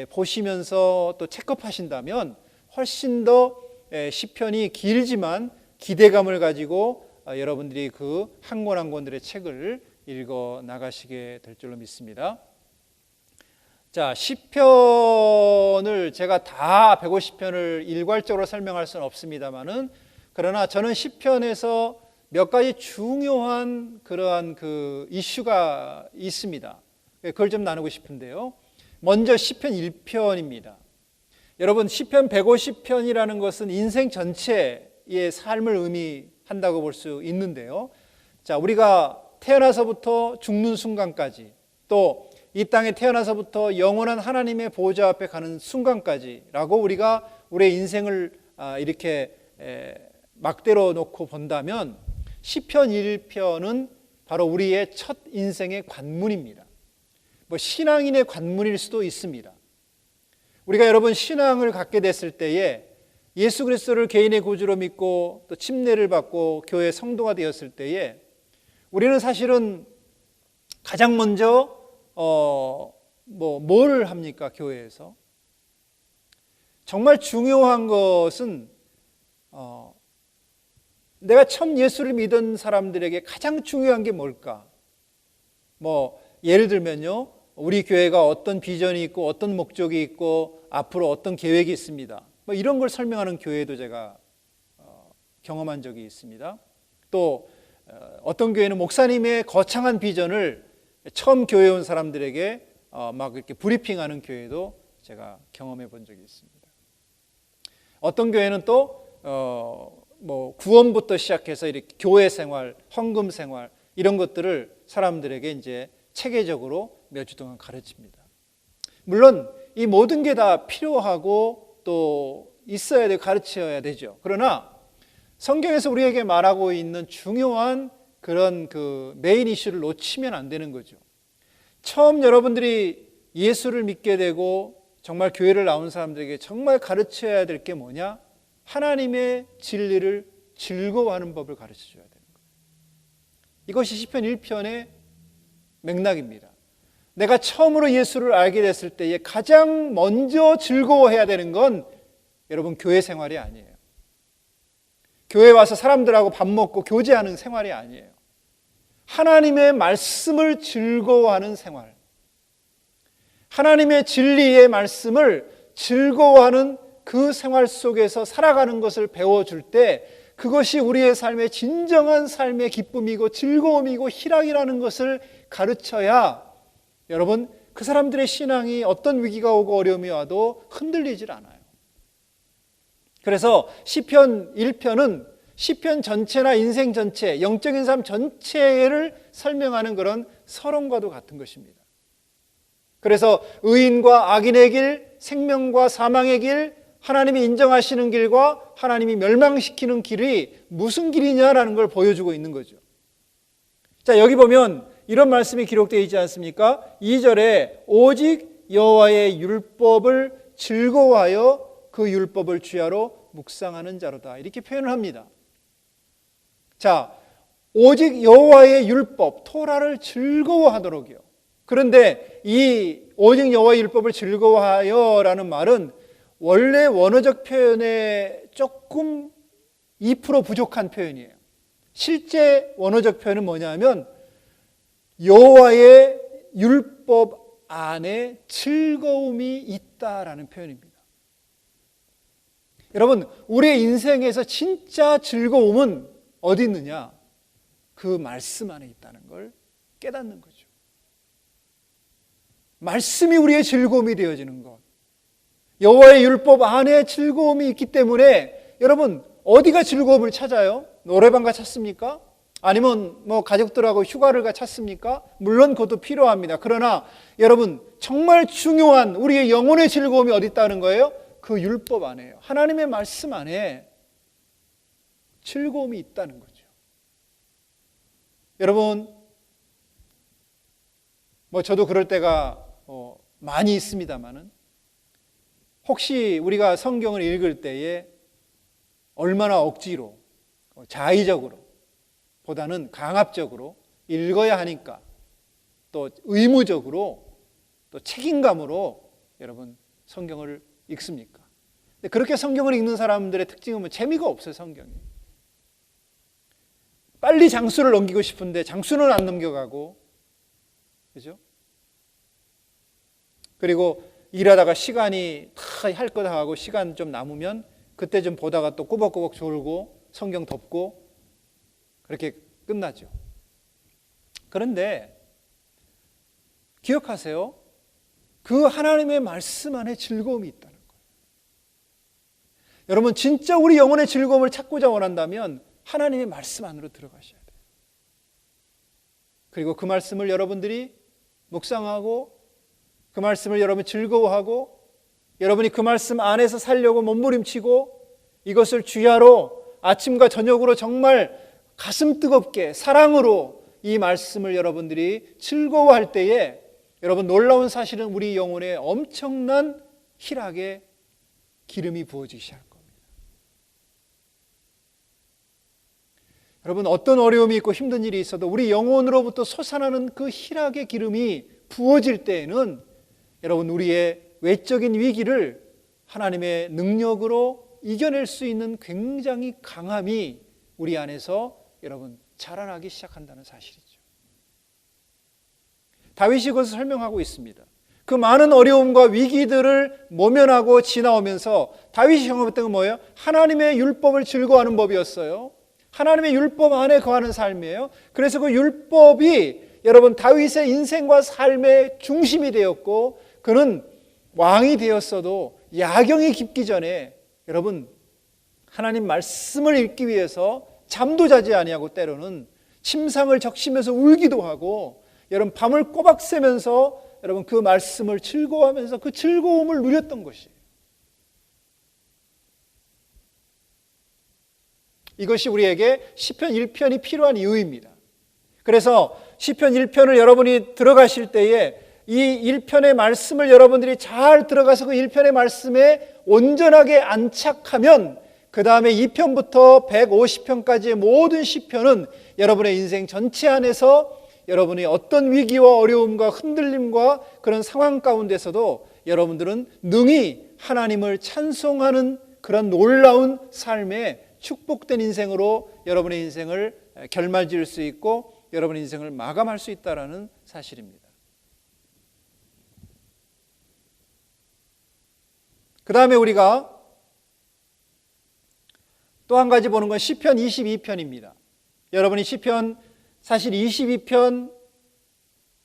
[SPEAKER 1] 보시면서 또 체크하신다면 훨씬 더 시편이 길지만 기대감을 가지고 여러분들이 그 한 권 한 권들의 책을 읽어 나가시게 될 줄로 믿습니다. 자, 시편을 제가 다 150편을 일괄적으로 설명할 수는 없습니다만은, 그러나 저는 시편에서 몇 가지 중요한 그러한 그 이슈가 있습니다. 그걸 좀 나누고 싶은데요. 먼저 시편 1편입니다. 여러분, 시편 150편이라는 것은 인생 전체의 삶을 의미한다고 볼 수 있는데요. 자, 우리가 태어나서부터 죽는 순간까지, 또 이 땅에 태어나서부터 영원한 하나님의 보좌 앞에 가는 순간까지라고 우리가 우리의 인생을 이렇게 막대로 놓고 본다면 시편 1편은 바로 우리의 첫 인생의 관문입니다. 뭐 신앙인의 관문일 수도 있습니다. 우리가 여러분 신앙을 갖게 됐을 때에 예수 그리스도를 개인의 구주로 믿고 또 침례를 받고 교회 성도가 되었을 때에 우리는 사실은 가장 먼저 뭘 합니까? 교회에서 정말 중요한 것은 내가 처음 예수를 믿은 사람들에게 가장 중요한 게 뭘까? 예를 들면요, 우리 교회가 어떤 비전이 있고 어떤 목적이 있고 앞으로 어떤 계획이 있습니다. 이런 걸 설명하는 교회도 제가 경험한 적이 있습니다. 또 어떤 교회는 목사님의 거창한 비전을 처음 교회에 온 사람들에게 막 이렇게 브리핑하는 교회도 제가 경험해 본 적이 있습니다. 어떤 교회는 또 구원부터 시작해서 이렇게 교회 생활, 헌금 생활 이런 것들을 사람들에게 이제 체계적으로 몇 주 동안 가르칩니다. 물론 이 모든 게 다 필요하고 또 있어야 되고 가르쳐야 되죠. 그러나 성경에서 우리에게 말하고 있는 중요한 그런 그 메인 이슈를 놓치면 안 되는 거죠. 처음 여러분들이 예수를 믿게 되고 정말 교회를 나온 사람들에게 정말 가르쳐야 될 게 뭐냐? 하나님의 진리를 즐거워하는 법을 가르쳐줘야 되는 거예요. 이것이 시편 1편의 맥락입니다. 내가 처음으로 예수를 알게 됐을 때에 가장 먼저 즐거워해야 되는 건 여러분 교회 생활이 아니에요. 교회 와서 사람들하고 밥 먹고 교제하는 생활이 아니에요. 하나님의 말씀을 즐거워하는 생활, 하나님의 진리의 말씀을 즐거워하는 그 생활 속에서 살아가는 것을 배워줄 때 그것이 우리의 삶의 진정한 삶의 기쁨이고 즐거움이고 희락이라는 것을 가르쳐야 여러분 그 사람들의 신앙이 어떤 위기가 오고 어려움이 와도 흔들리질 않아요. 그래서 시편 1편은 시편 전체나 인생 전체, 영적인 삶 전체를 설명하는 그런 서론과도 같은 것입니다. 그래서 의인과 악인의 길, 생명과 사망의 길, 하나님이 인정하시는 길과 하나님이 멸망시키는 길이 무슨 길이냐라는 걸 보여주고 있는 거죠. 자, 여기 보면 이런 말씀이 기록되어 있지 않습니까? 2절에 오직 여호와의 율법을 즐거워하여 그 율법을 주야로 묵상하는 자로다, 이렇게 표현을 합니다. 자, 오직 여호와의 율법 토라를 즐거워하도록이요. 그런데 이 오직 여호와의 율법을 즐거워하여라는 말은 원래 원어적 표현에 조금 2% 부족한 표현이에요. 실제 원어적 표현은 뭐냐면 여호와의 율법 안에 즐거움이 있다라는 표현입니다. 여러분, 우리의 인생에서 진짜 즐거움은 어디 있느냐? 그 말씀 안에 있다는 걸 깨닫는 거죠. 말씀이 우리의 즐거움이 되어지는 것. 여호와의 율법 안에 즐거움이 있기 때문에 여러분, 어디가 즐거움을 찾아요? 노래방가 찾습니까? 아니면 가족들하고 휴가를 찾습니까? 물론 그것도 필요합니다. 그러나 여러분, 정말 중요한 우리의 영혼의 즐거움이 어디 있다는 거예요? 그 율법 안에요. 하나님의 말씀 안에 즐거움이 있다는 거죠. 여러분, 저도 그럴 때가 많이 있습니다만은 혹시 우리가 성경을 읽을 때에 얼마나 억지로 자의적으로 보다는 강압적으로 읽어야 하니까 또 의무적으로 또 책임감으로 여러분 성경을 읽습니까? 근데 그렇게 성경을 읽는 사람들의 특징은 재미가 없어요. 성경이 빨리 장수를 넘기고 싶은데 장수는 안 넘겨가고, 그죠? 그리고 일하다가 시간이 다 할 거 다 하고 시간 좀 남으면 그때 좀 보다가 또 꾸벅꾸벅 졸고 성경 덮고 그렇게 끝나죠. 그런데 기억하세요. 그 하나님의 말씀 안에 즐거움이 있다는 거예요. 여러분, 진짜 우리 영혼의 즐거움을 찾고자 원한다면 하나님의 말씀 안으로 들어가셔야 돼요. 그리고 그 말씀을 여러분들이 묵상하고 그 말씀을 여러분이 즐거워하고 여러분이 그 말씀 안에서 살려고 몸부림치고 이것을 주야로 아침과 저녁으로 정말 가슴 뜨겁게 사랑으로 이 말씀을 여러분들이 즐거워할 때에 여러분, 놀라운 사실은 우리 영혼에 엄청난 희락의 기름이 부어지기 시작할 겁니다. 여러분, 어떤 어려움이 있고 힘든 일이 있어도 우리 영혼으로부터 솟아나는 그 희락의 기름이 부어질 때에는 여러분, 우리의 외적인 위기를 하나님의 능력으로 이겨낼 수 있는 굉장히 강함이 우리 안에서 여러분 자라나기 시작한다는 사실이죠. 다윗이 그것을 설명하고 있습니다. 그 많은 어려움과 위기들을 모면하고 지나오면서 다윗이 경험했던 건 뭐예요? 하나님의 율법을 즐거워하는 법이었어요. 하나님의 율법 안에 거하는 삶이에요. 그래서 그 율법이 여러분 다윗의 인생과 삶의 중심이 되었고, 그는 왕이 되었어도 야경이 깊기 전에 여러분 하나님 말씀을 읽기 위해서 잠도 자지 아니하고 때로는 침상을 적시면서 울기도 하고 여러분 밤을 꼬박 새면서 여러분 그 말씀을 즐거워하면서 그 즐거움을 누렸던 것이에요. 이것이 우리에게 시편 1편이 필요한 이유입니다. 그래서 시편 1편을 여러분이 들어가실 때에 이 1편의 말씀을 여러분들이 잘 들어가서 그 1편의 말씀에 온전하게 안착하면 그 다음에 2편부터 150편까지의 모든 시편은 여러분의 인생 전체 안에서 여러분이 어떤 위기와 어려움과 흔들림과 그런 상황 가운데서도 여러분들은 능히 하나님을 찬송하는 그런 놀라운 삶의 축복된 인생으로 여러분의 인생을 결말 지을 수 있고 여러분의 인생을 마감할 수 있다는 사실입니다. 그 다음에 우리가 또 한 가지 보는 건 시편 22편입니다. 여러분이 시편 사실 22편이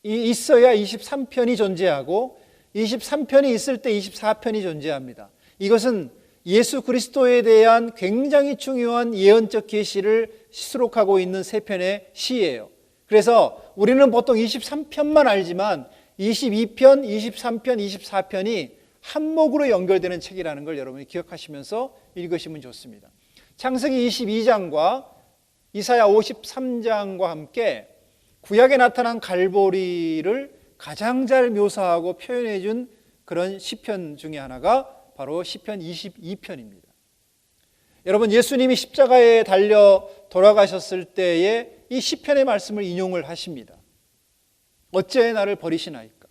[SPEAKER 1] 있어야 23편이 존재하고 23편이 있을 때 24편이 존재합니다. 이것은 예수 그리스도에 대한 굉장히 중요한 예언적 계시를 수록하고 있는 세 편의 시예요. 그래서 우리는 보통 23편만 알지만 22편, 23편, 24편이 한목으로 연결되는 책이라는 걸 여러분이 기억하시면서 읽으시면 좋습니다. 창세기 22장과 이사야 53장과 함께 구약에 나타난 갈보리를 가장 잘 묘사하고 표현해 준 그런 시편 중에 하나가 바로 시편 22편입니다. 여러분, 예수님이 십자가에 달려 돌아가셨을 때에 이 시편의 말씀을 인용을 하십니다. 어찌하여 나를 버리시나이까?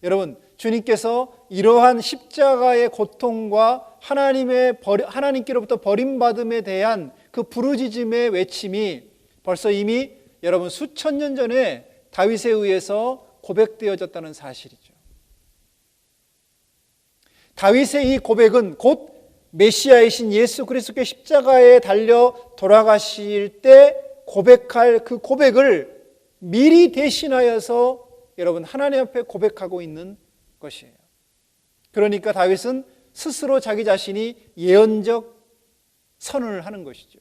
[SPEAKER 1] 여러분, 주님께서 이러한 십자가의 고통과 하나님께로부터 버림받음에 대한 그 부르짖음의 외침이 벌써 이미 여러분 수천 년 전에 다윗에 의해서 고백되어졌다는 사실이죠. 다윗의 이 고백은 곧 메시아이신 예수 그리스도의 십자가에 달려 돌아가실 때 고백할 그 고백을 미리 대신하여서 여러분 하나님 앞에 고백하고 있는 것이에요. 그러니까 다윗은 스스로 자기 자신이 예언적 선언을 하는 것이죠.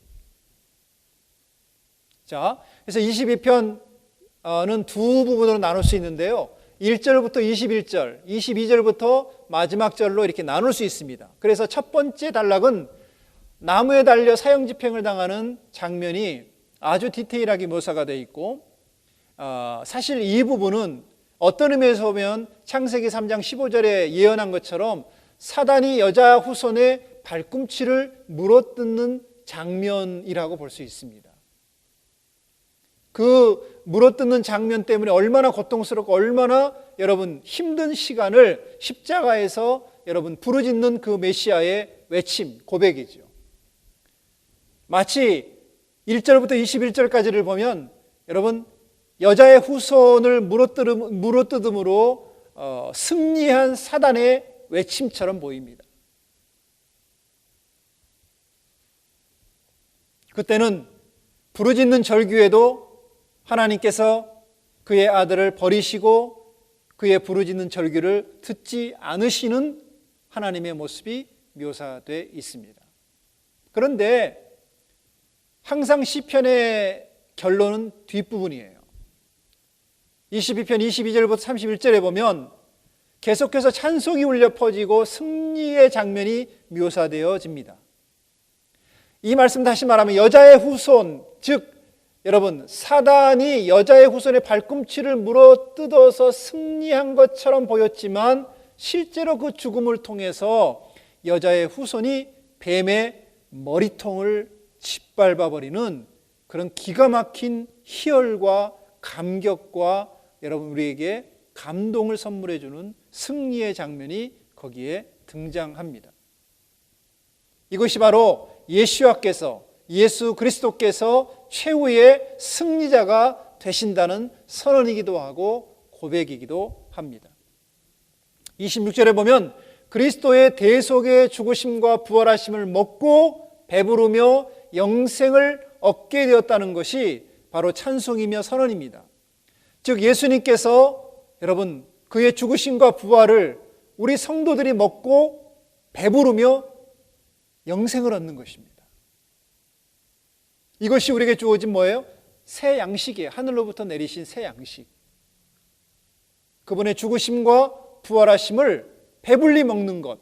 [SPEAKER 1] 자, 그래서 22편은 두 부분으로 나눌 수 있는데요. 1절부터 21절, 22절부터 마지막 절로 이렇게 나눌 수 있습니다. 그래서 첫 번째 단락은 나무에 달려 사형집행을 당하는 장면이 아주 디테일하게 묘사가 되어 있고, 사실 이 부분은 어떤 의미에서 보면 창세기 3장 15절에 예언한 것처럼 사단이 여자 후손의 발꿈치를 물어뜯는 장면이라고 볼 수 있습니다. 그 물어뜯는 장면 때문에 얼마나 고통스럽고 얼마나 여러분 힘든 시간을 십자가에서 여러분 부르짖는 그 메시아의 외침, 고백이죠. 마치 1절부터 21절까지를 보면 여러분 여자의 후손을 물어뜯음으로 승리한 사단의 외침처럼 보입니다. 그때는 부르짖는 절규에도 하나님께서 그의 아들을 버리시고 그의 부르짖는 절규를 듣지 않으시는 하나님의 모습이 묘사되어 있습니다. 그런데 항상 시편의 결론은 뒷부분이에요. 22편 22절부터 31절에 보면 계속해서 찬송이 울려 퍼지고 승리의 장면이 묘사되어집니다. 이 말씀 다시 말하면 여자의 후손, 즉 여러분 사단이 여자의 후손의 발꿈치를 물어뜯어서 승리한 것처럼 보였지만 실제로 그 죽음을 통해서 여자의 후손이 뱀의 머리통을 짓밟아버리는 그런 기가 막힌 희열과 감격과 여러분 우리에게 감동을 선물해 주는 승리의 장면이 거기에 등장합니다. 이것이 바로 예수 그리스도께서 최후의 승리자가 되신다는 선언이기도 하고 고백이기도 합니다. 26절에 보면 그리스도의 대속의 죽으심과 부활하심을 먹고 배부르며 영생을 얻게 되었다는 것이 바로 찬송이며 선언입니다. 즉 예수님께서 여러분 그의 죽으심과 부활을 우리 성도들이 먹고 배부르며 영생을 얻는 것입니다. 이것이 우리에게 주어진 뭐예요? 새 양식이에요. 하늘로부터 내리신 새 양식. 그분의 죽으심과 부활하심을 배불리 먹는 것,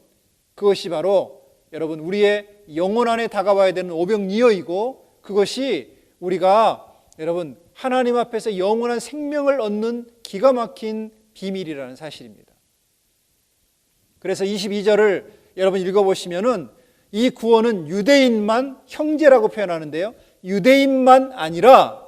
[SPEAKER 1] 그것이 바로 여러분 우리의 영혼 안에 다가와야 되는 오병이어이고 그것이 우리가 여러분 하나님 앞에서 영원한 생명을 얻는 기가 막힌 비밀이라는 사실입니다. 그래서 22절을 여러분 읽어보시면은 이 구원은 유대인만 형제라고 표현하는데요. 유대인만 아니라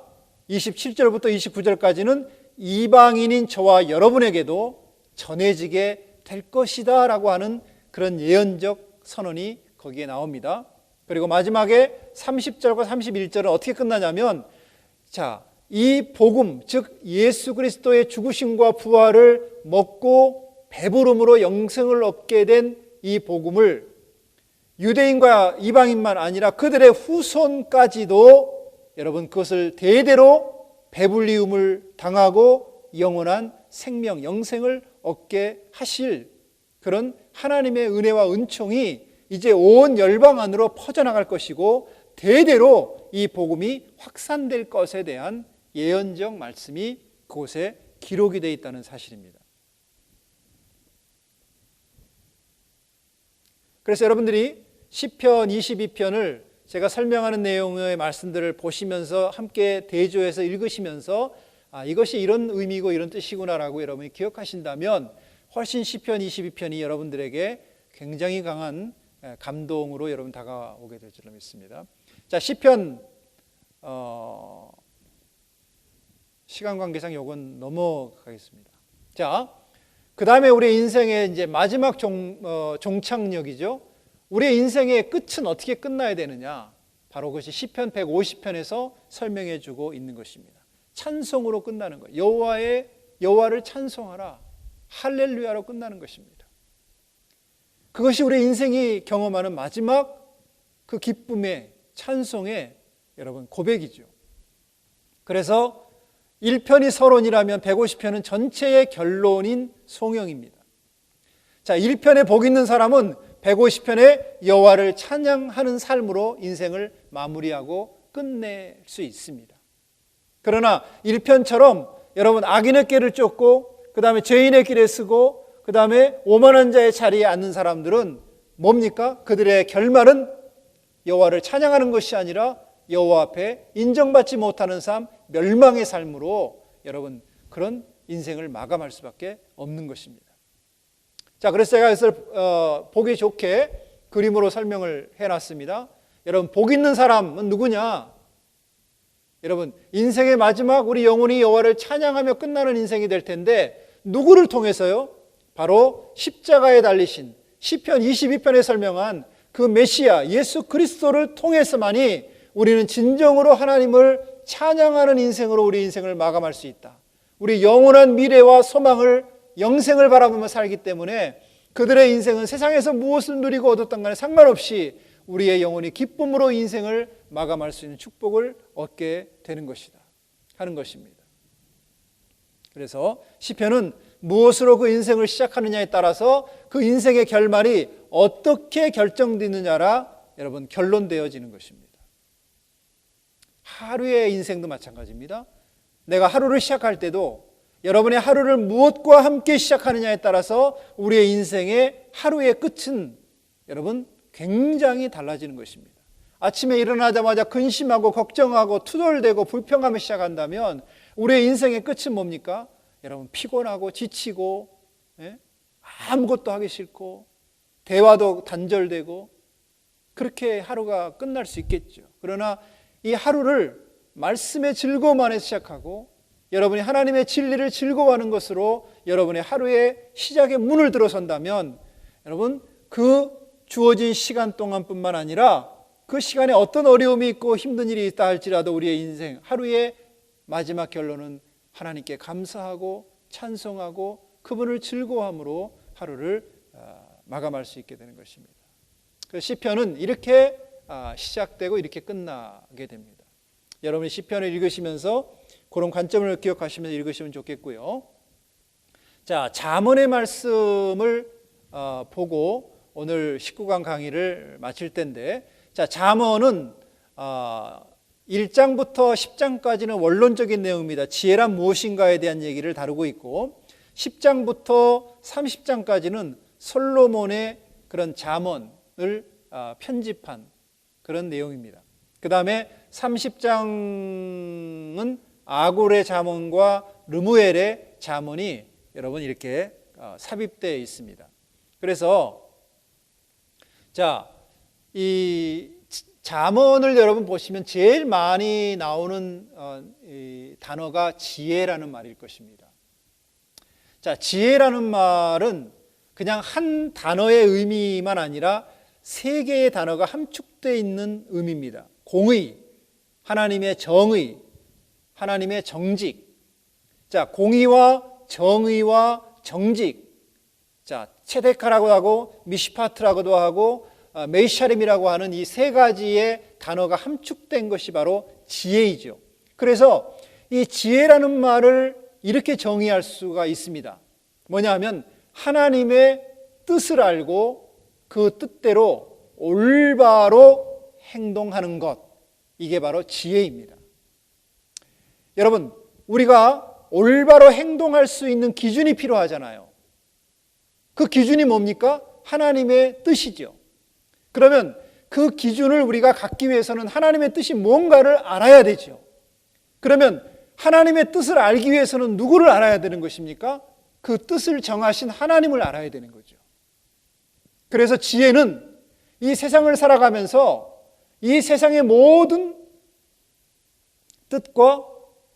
[SPEAKER 1] 27절부터 29절까지는 이방인인 저와 여러분에게도 전해지게 될 것이다 라고 하는 그런 예언적 선언이 거기에 나옵니다. 그리고 마지막에 30절과 31절은 어떻게 끝나냐면 이 복음, 즉 예수 그리스도의 죽으심과 부활을 먹고 배부름으로 영생을 얻게 된 이 복음을 유대인과 이방인만 아니라 그들의 후손까지도 여러분 그것을 대대로 배불리움을 당하고 영원한 생명, 영생을 얻게 하실 그런 하나님의 은혜와 은총이 이제 온 열방 안으로 퍼져나갈 것이고 대대로 이 복음이 확산될 것에 대한 예언적 말씀이 그곳에 기록이 되어 있다는 사실입니다. 그래서 여러분들이 시편 22편을 제가 설명하는 내용의 말씀들을 보시면서 함께 대조해서 읽으시면서 이것이 이런 의미고 이런 뜻이구나라고 여러분이 기억하신다면 훨씬 시편 22편이 여러분들에게 굉장히 강한 감동으로 여러분 다가오게 될 줄 믿습니다. 자, 시편 시간 관계상 요건 넘어가겠습니다. 자, 그 다음에 우리 인생의 이제 마지막 종착역이죠. 우리의 인생의 끝은 어떻게 끝나야 되느냐? 바로 그것이 시편 150편에서 설명해 주고 있는 것입니다. 찬송으로 끝나는 거예요. 여호와를 찬송하라. 할렐루야로 끝나는 것입니다. 그것이 우리 인생이 경험하는 마지막 그 기쁨의 찬송의 여러분 고백이죠. 그래서 1편이 서론이라면 150편은 전체의 결론인 송영입니다. 자, 1편에 복 있는 사람은 150편에 여호와를 찬양하는 삶으로 인생을 마무리하고 끝낼 수 있습니다. 그러나 1편처럼 여러분 악인의 길을 쫓고 그 다음에 죄인의 길에 서고 그 다음에 오만한 자의 자리에 앉는 사람들은 뭡니까? 그들의 결말은 여호와를 찬양하는 것이 아니라 여호와 앞에 인정받지 못하는 삶, 멸망의 삶으로 여러분 그런 인생을 마감할 수밖에 없는 것입니다. 자, 그래서 제가 이것을 보기 좋게 그림으로 설명을 해놨습니다. 여러분, 복 있는 사람은 누구냐? 여러분, 인생의 마지막 우리 영혼이 여호와를 찬양하며 끝나는 인생이 될 텐데 누구를 통해서요? 바로 십자가에 달리신 시편 22편에 설명한 그 메시아 예수 그리스도를 통해서만이 우리는 진정으로 하나님을 찬양하는 인생으로 우리 인생을 마감할 수 있다. 우리 영원한 미래와 소망을 영생을 바라보며 살기 때문에 그들의 인생은 세상에서 무엇을 누리고 얻었던 간에 상관없이 우리의 영혼이 기쁨으로 인생을 마감할 수 있는 축복을 얻게 되는 것이다 하는 것입니다. 그래서 시편은 무엇으로 그 인생을 시작하느냐에 따라서 그 인생의 결말이 어떻게 결정되느냐라 여러분 결론되어지는 것입니다. 하루의 인생도 마찬가지입니다. 내가 하루를 시작할 때도 여러분의 하루를 무엇과 함께 시작하느냐에 따라서 우리의 인생의 하루의 끝은 여러분 굉장히 달라지는 것입니다. 아침에 일어나자마자 근심하고 걱정하고 투덜대고 불평하며 시작한다면 우리의 인생의 끝은 뭡니까? 여러분 피곤하고 지치고 아무것도 하기 싫고 대화도 단절되고 그렇게 하루가 끝날 수 있겠죠. 그러나 이 하루를 말씀의 즐거움 안에 시작하고 여러분이 하나님의 진리를 즐거워하는 것으로 여러분의 하루의 시작의 문을 들어선다면 여러분 그 주어진 시간 동안뿐만 아니라 그 시간에 어떤 어려움이 있고 힘든 일이 있다 할지라도 우리의 인생 하루의 마지막 결론은 하나님께 감사하고 찬송하고 그분을 즐거워함으로 하루를 마감할 수 있게 되는 것입니다. 그 시편은 이렇게 시작되고 이렇게 끝나게 됩니다. 여러분이 시편을 읽으시면서 그런 관점을 기억하시면서 읽으시면 좋겠고요. 자, 잠언의 말씀을 보고 오늘 19강 강의를 마칠 텐데, 자, 잠언은 1장부터 10장까지는 원론적인 내용입니다. 지혜란 무엇인가에 대한 얘기를 다루고 있고 10장부터 30장까지는 솔로몬의 그런 잠언을 편집한 그런 내용입니다. 그 다음에 30장은 아굴의 잠언과 르무엘의 잠언이 여러분 이렇게 삽입되어 있습니다. 그래서 자, 이 잠언을 여러분 보시면 제일 많이 나오는 이 단어가 지혜라는 말일 것입니다. 자, 지혜라는 말은 그냥 한 단어의 의미만 아니라 세 개의 단어가 함축되어 있는 의미입니다. 공의, 하나님의 정의, 하나님의 정직. 자, 공의와 정의와 정직. 자, 체데카라고 하고 미시파트라고도 하고 메이샤림이라고 하는 이 세 가지의 단어가 함축된 것이 바로 지혜이죠. 그래서 이 지혜라는 말을 이렇게 정의할 수가 있습니다. 뭐냐 하면 하나님의 뜻을 알고 그 뜻대로 올바로 행동하는 것, 이게 바로 지혜입니다. 여러분, 우리가 올바로 행동할 수 있는 기준이 필요하잖아요. 그 기준이 뭡니까? 하나님의 뜻이죠. 그러면 그 기준을 우리가 갖기 위해서는 하나님의 뜻이 뭔가를 알아야 되죠. 그러면 하나님의 뜻을 알기 위해서는 누구를 알아야 되는 것입니까? 그 뜻을 정하신 하나님을 알아야 되는 거죠. 그래서 지혜는 이 세상을 살아가면서 이 세상의 모든 뜻과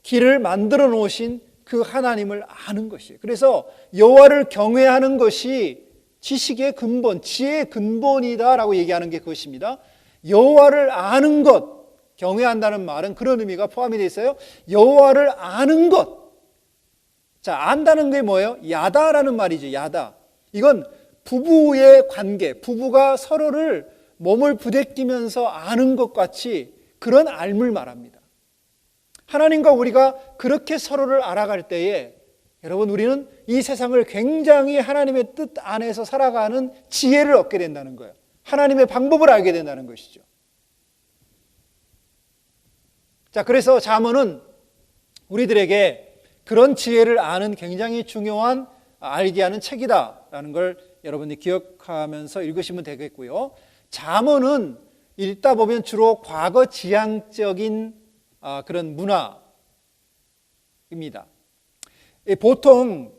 [SPEAKER 1] 길을 만들어 놓으신 그 하나님을 아는 것이에요. 그래서 여호와를 경외하는 것이 지식의 근본, 지혜의 근본이다라고 얘기하는 게 그것입니다. 여호와를 아는 것, 경외한다는 말은 그런 의미가 포함이 되어 있어요. 여호와를 아는 것. 자, 안다는 게 뭐예요? 야다라는 말이죠. 야다. 이건 부부의 관계, 부부가 서로를 몸을 부대끼면서 아는 것 같이 그런 알물 말합니다. 하나님과 우리가 그렇게 서로를 알아갈 때에 여러분, 우리는 이 세상을 굉장히 하나님의 뜻 안에서 살아가는 지혜를 얻게 된다는 거예요. 하나님의 방법을 알게 된다는 것이죠. 자, 그래서 잠언은 우리들에게 그런 지혜를 아는 굉장히 중요한 알게 하는 책이다라는 걸 여러분이 기억하면서 읽으시면 되겠고요. 잠언은 읽다 보면 주로 과거 지향적인 그런 문화입니다. 보통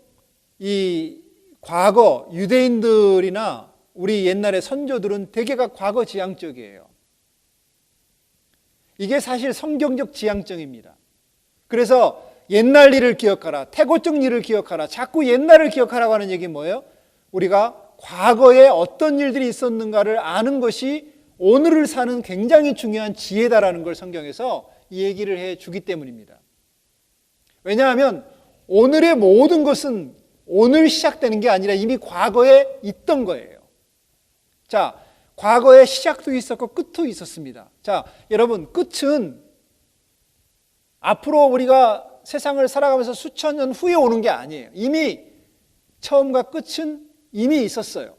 [SPEAKER 1] 이 과거 유대인들이나 우리 옛날의 선조들은 대개가 과거 지향적이에요. 이게 사실 성경적 지향적입니다. 그래서 옛날 일을 기억하라, 태고적 일을 기억하라, 자꾸 옛날을 기억하라고 하는 얘기는 뭐예요? 우리가 과거에 어떤 일들이 있었는가를 아는 것이 오늘을 사는 굉장히 중요한 지혜다라는 걸 성경에서 이 얘기를 해주기 때문입니다. 왜냐하면 오늘의 모든 것은 오늘 시작되는 게 아니라 이미 과거에 있던 거예요. 자, 과거에 시작도 있었고 끝도 있었습니다. 자, 여러분, 끝은 앞으로 우리가 세상을 살아가면서 수천 년 후에 오는 게 아니에요. 이미 처음과 끝은 이미 있었어요.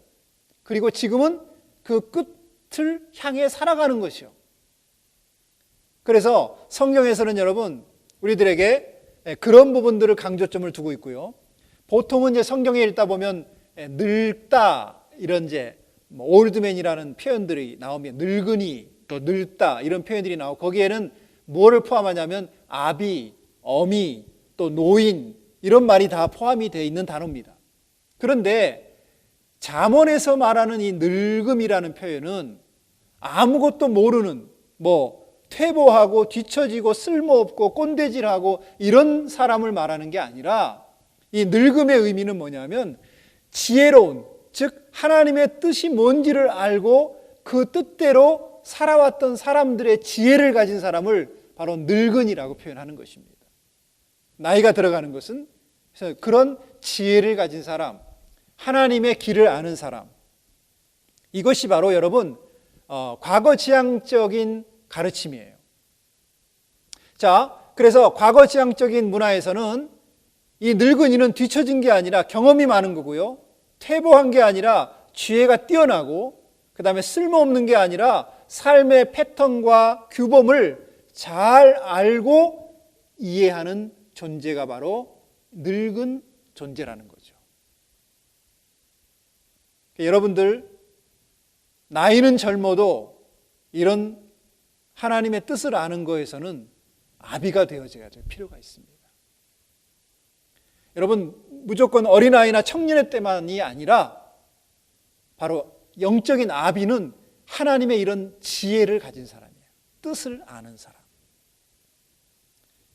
[SPEAKER 1] 그리고 지금은 그 끝을 향해 살아가는 것이요. 그래서 성경에서는 여러분, 우리들에게 그런 부분들을 강조점을 두고 있고요. 보통은 이제 성경에 읽다 보면 늙다, 이런 이제 올드맨이라는 표현들이 나오면 늙은이, 또 늙다 이런 표현들이 나오고, 거기에는 뭐를 포함하냐면 아비, 어미, 또 노인, 이런 말이 다 포함이 되어 있는 단어입니다. 그런데 잠언에서 말하는 이 늙음이라는 표현은 아무것도 모르는, 퇴보하고 뒤처지고 쓸모없고 꼰대질하고 이런 사람을 말하는 게 아니라, 이 늙음의 의미는 뭐냐면 지혜로운, 즉 하나님의 뜻이 뭔지를 알고 그 뜻대로 살아왔던 사람들의 지혜를 가진 사람을 바로 늙은이라고 표현하는 것입니다. 나이가 들어가는 것은 그래서 그런 지혜를 가진 사람, 하나님의 길을 아는 사람, 이것이 바로 여러분 과거 지향적인 가르침이에요. 자, 그래서 과거 지향적인 문화에서는 이 늙은이는 뒤처진 게 아니라 경험이 많은 거고요, 퇴보한 게 아니라 지혜가 뛰어나고, 그 다음에 쓸모없는 게 아니라 삶의 패턴과 규범을 잘 알고 이해하는 존재가 바로 늙은 존재라는 거죠. 여러분들, 나이는 젊어도 이런 하나님의 뜻을 아는 거에서는 아비가 되어져야 될 필요가 있습니다. 여러분, 무조건 어린아이나 청년의 때만이 아니라 바로 영적인 아비는 하나님의 이런 지혜를 가진 사람이에요. 뜻을 아는 사람.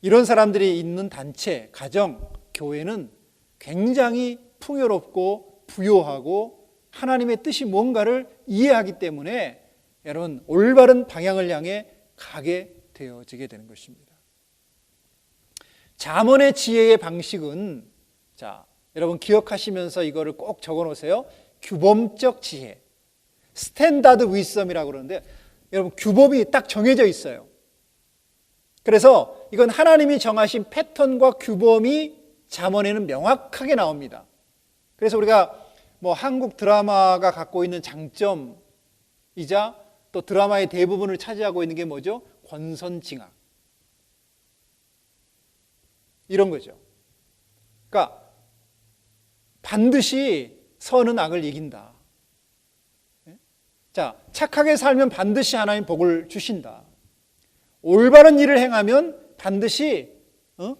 [SPEAKER 1] 이런 사람들이 있는 단체, 가정, 교회는 굉장히 풍요롭고 부요하고 하나님의 뜻이 뭔가를 이해하기 때문에 여러분 올바른 방향을 향해 가게 되어지게 되는 것입니다. 잠언의 지혜의 방식은, 자, 여러분 기억하시면서 이거를 꼭 적어 놓으세요. 규범적 지혜, 스탠다드 위섬이라고 그러는데, 여러분 규범이 딱 정해져 있어요. 그래서 이건 하나님이 정하신 패턴과 규범이 잠언에는 명확하게 나옵니다. 그래서 우리가 한국 드라마가 갖고 있는 장점이자 또 드라마의 대부분을 차지하고 있는 게 뭐죠? 권선징악, 이런 거죠. 그러니까 반드시 선은 악을 이긴다. 자, 착하게 살면 반드시 하나님 복을 주신다. 올바른 일을 행하면 반드시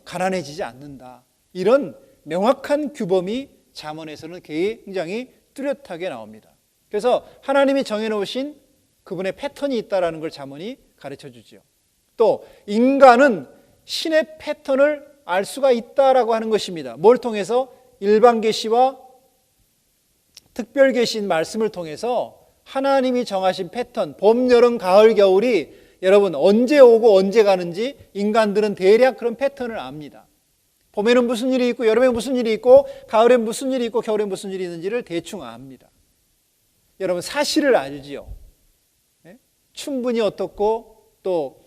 [SPEAKER 1] 가난해지지 않는다. 이런 명확한 규범이 잠언에서는 굉장히 뚜렷하게 나옵니다. 그래서 하나님이 정해놓으신 그분의 패턴이 있다는 걸 잠언이 가르쳐 주죠. 또 인간은 신의 패턴을 알 수가 있다라고 하는 것입니다. 뭘 통해서? 일반 계시와 특별 계시인 말씀을 통해서 하나님이 정하신 패턴, 봄, 여름, 가을, 겨울이 여러분 언제 오고 언제 가는지 인간들은 대략 그런 패턴을 압니다. 봄에는 무슨 일이 있고 여름에 무슨 일이 있고 가을엔 무슨 일이 있고 겨울에 무슨 일이 있는지를 대충 압니다. 여러분 사실을 알지요. 충분히 어떻고 또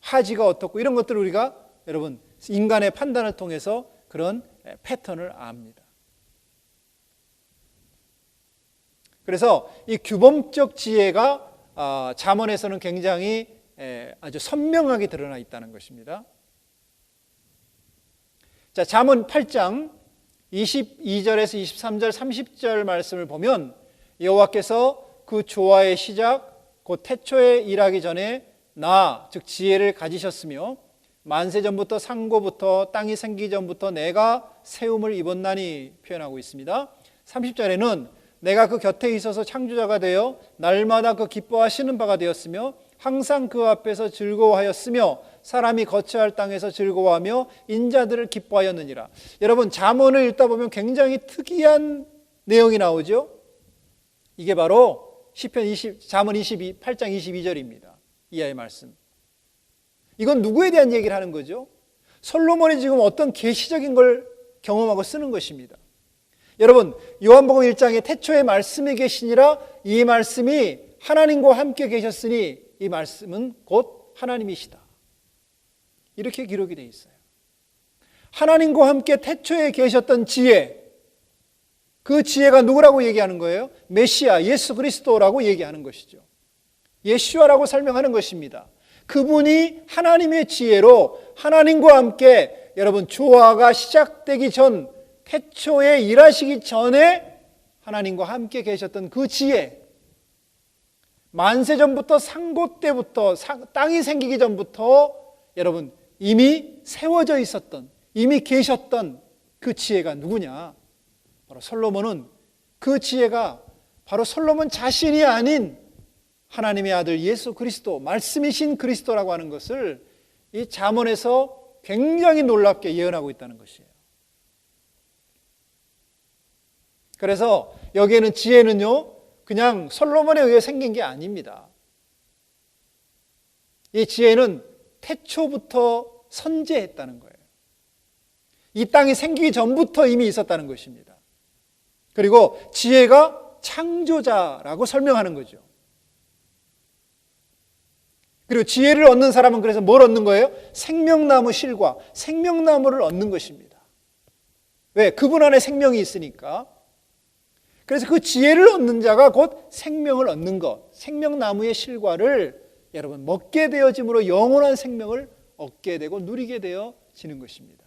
[SPEAKER 1] 하지가 어떻고 이런 것들을 우리가 여러분 인간의 판단을 통해서 그런 패턴을 압니다. 그래서 이 규범적 지혜가 잠언에서는 굉장히 아주 선명하게 드러나 있다는 것입니다. 자, 잠언 8장 22절에서 23절 30절 말씀을 보면 여호와께서 그 조화의 시작 곧 태초에 일하기 전에 즉 지혜를 가지셨으며 만세 전부터 상고부터 땅이 생기기 전부터 내가 세움을 입었나니 표현하고 있습니다. 30절에는 내가 그 곁에 있어서 창조자가 되어 날마다 그 기뻐하시는 바가 되었으며 항상 그 앞에서 즐거워하였으며 사람이 거처할 땅에서 즐거워하며 인자들을 기뻐하였느니라. 여러분 잠언을 읽다 보면 굉장히 특이한 내용이 나오죠. 이게 바로 시편 잠언 8장 22절입니다. 이하의 말씀. 이건 누구에 대한 얘기를 하는 거죠? 솔로몬이 지금 어떤 계시적인 걸 경험하고 쓰는 것입니다. 여러분 요한복음 1장에 태초에 말씀이 계시니라 이 말씀이 하나님과 함께 계셨으니 이 말씀은 곧 하나님이시다. 이렇게 기록이 되어 있어요. 하나님과 함께 태초에 계셨던 지혜, 그 지혜가 누구라고 얘기하는 거예요? 메시아, 예수 그리스도라고 얘기하는 것이죠. 예수아라고 설명하는 것입니다. 그분이 하나님의 지혜로 하나님과 함께 여러분 조화가 시작되기 전 태초에 일하시기 전에 하나님과 함께 계셨던 그 지혜, 만세 전부터 상고 때부터 땅이 생기기 전부터 여러분 이미 세워져 있었던 이미 계셨던 그 지혜가 누구냐? 바로 솔로몬은 그 지혜가 바로 솔로몬 자신이 아닌 하나님의 아들 예수 그리스도, 말씀이신 그리스도라고 하는 것을 이 잠언에서 굉장히 놀랍게 예언하고 있다는 것이에요. 그래서 여기에는 지혜는요 그냥 솔로몬에 의해 생긴 게 아닙니다. 이 지혜는 태초부터 선재했다는 거예요. 이 땅이 생기기 전부터 이미 있었다는 것입니다. 그리고 지혜가 창조자라고 설명하는 거죠. 그리고 지혜를 얻는 사람은 그래서 뭘 얻는 거예요? 생명나무 실과 생명나무를 얻는 것입니다. 왜? 그분 안에 생명이 있으니까. 그래서 그 지혜를 얻는 자가 곧 생명을 얻는 것, 생명나무의 실과를 여러분 먹게 되어짐으로 영원한 생명을 얻게 되고 누리게 되어지는 것입니다.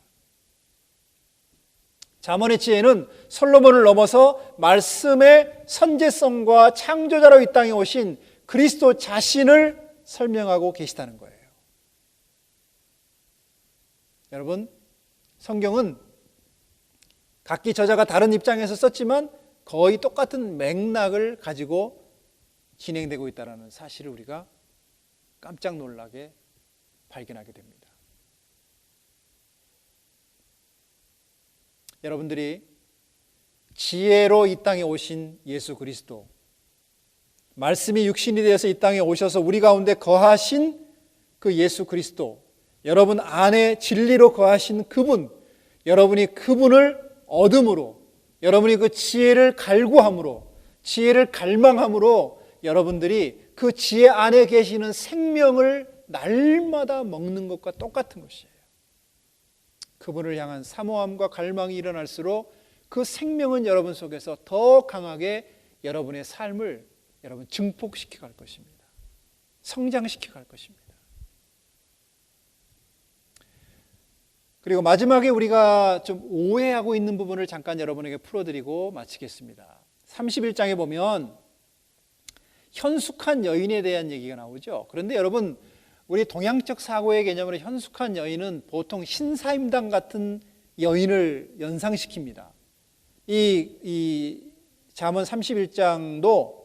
[SPEAKER 1] 잠언의 지혜는 솔로몬을 넘어서 말씀의 선제성과 창조자로 이 땅에 오신 그리스도 자신을 설명하고 계시다는 거예요. 여러분, 성경은 각기 저자가 다른 입장에서 썼지만 거의 똑같은 맥락을 가지고 진행되고 있다는 사실을 우리가 깜짝 놀라게 발견하게 됩니다. 여러분들이 지혜로 이 땅에 오신 예수 그리스도, 말씀이 육신이 되어서 이 땅에 오셔서 우리 가운데 거하신 그 예수 그리스도, 여러분 안에 진리로 거하신 그분, 여러분이 그분을 얻음으로, 여러분이 그 지혜를 갈구함으로, 지혜를 갈망함으로 여러분들이 그 지혜 안에 계시는 생명을 날마다 먹는 것과 똑같은 것이에요. 그분을 향한 사모함과 갈망이 일어날수록 그 생명은 여러분 속에서 더 강하게 여러분의 삶을 여러분 증폭시켜 갈 것입니다. 성장시켜 갈 것입니다. 그리고 마지막에 우리가 좀 오해하고 있는 부분을 잠깐 여러분에게 풀어드리고 마치겠습니다. 31장에 보면 현숙한 여인에 대한 얘기가 나오죠. 그런데 여러분, 우리 동양적 사고의 개념으로 현숙한 여인은 보통 신사임당 같은 여인을 연상시킵니다. 이 잠언 31장도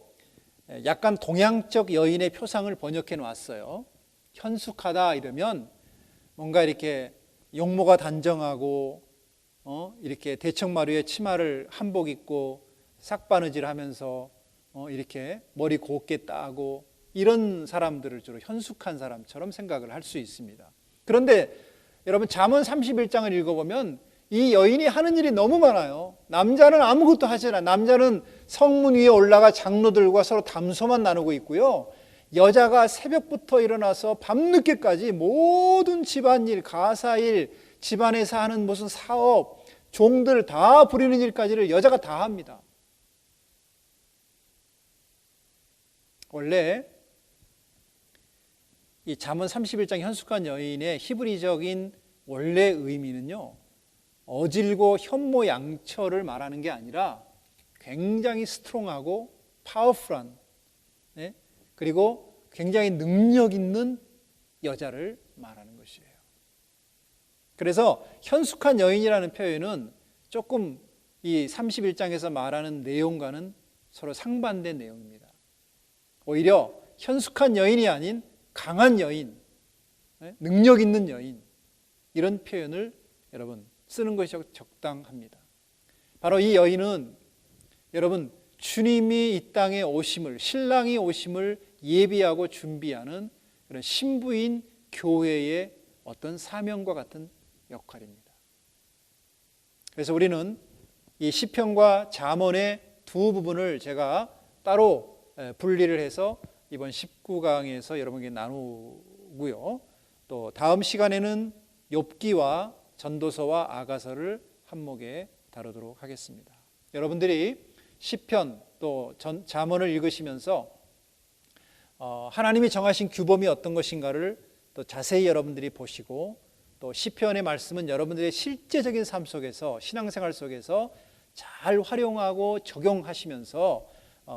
[SPEAKER 1] 약간 동양적 여인의 표상을 번역해 놨어요. 현숙하다 이러면 뭔가 이렇게 용모가 단정하고 이렇게 대청마루에 치마를 한복 입고 싹바느질 하면서 이렇게 머리 곱게 따고 이런 사람들을 주로 현숙한 사람처럼 생각을 할 수 있습니다. 그런데 여러분 잠언 31장을 읽어보면 이 여인이 하는 일이 너무 많아요. 남자는 아무것도 하지 않아요. 남자는 성문 위에 올라가 장로들과 서로 담소만 나누고 있고요. 여자가 새벽부터 일어나서 밤늦게까지 모든 집안일, 가사일, 집안에서 하는 무슨 사업, 종들 다 부리는 일까지를 여자가 다 합니다. 원래 이 잠언 31장 현숙한 여인의 히브리적인 원래 의미는요, 어질고 현모양처를 말하는 게 아니라 굉장히 스트롱하고 파워풀한, 그리고 굉장히 능력 있는 여자를 말하는 것이에요. 그래서 현숙한 여인이라는 표현은 조금 이 31장에서 말하는 내용과는 서로 상반된 내용입니다. 오히려 현숙한 여인이 아닌 강한 여인, 능력 있는 여인, 이런 표현을 여러분 쓰는 것이 적당합니다. 바로 이 여인은 여러분 주님이 이 땅에 오심을, 신랑이 오심을 예비하고 준비하는 그런 신부인 교회의 어떤 사명과 같은 역할입니다. 그래서 우리는 이 시편과 잠언의 두 부분을 제가 따로 분리를 해서 이번 19강에서 여러분에게 나누고요. 또 다음 시간에는 욥기와 전도서와 아가서를 한목에 다루도록 하겠습니다. 여러분들이 시편 또 잠언을 읽으시면서 하나님이 정하신 규범이 어떤 것인가를 또 자세히 여러분들이 보시고 또 시편의 말씀은 여러분들의 실제적인 삶 속에서 신앙생활 속에서 잘 활용하고 적용하시면서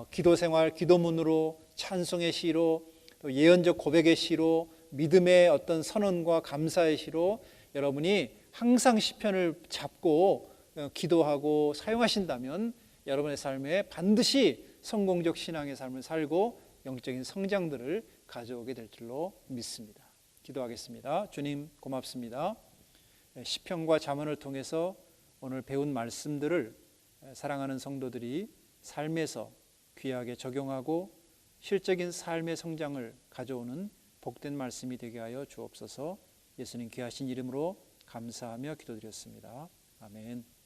[SPEAKER 1] 기도생활, 기도문으로 찬송의 시로 또 예언적 고백의 시로 믿음의 어떤 선언과 감사의 시로 여러분이 항상 시편을 잡고 기도하고 사용하신다면 여러분의 삶에 반드시 성공적 신앙의 삶을 살고 영적인 성장들을 가져오게 될 줄로 믿습니다. 기도하겠습니다. 주님 고맙습니다. 시편과 잠언을 통해서 오늘 배운 말씀들을 사랑하는 성도들이 삶에서 귀하게 적용하고 실적인 삶의 성장을 가져오는 복된 말씀이 되게 하여 주옵소서. 예수님 귀하신 이름으로 감사하며 기도드렸습니다. 아멘.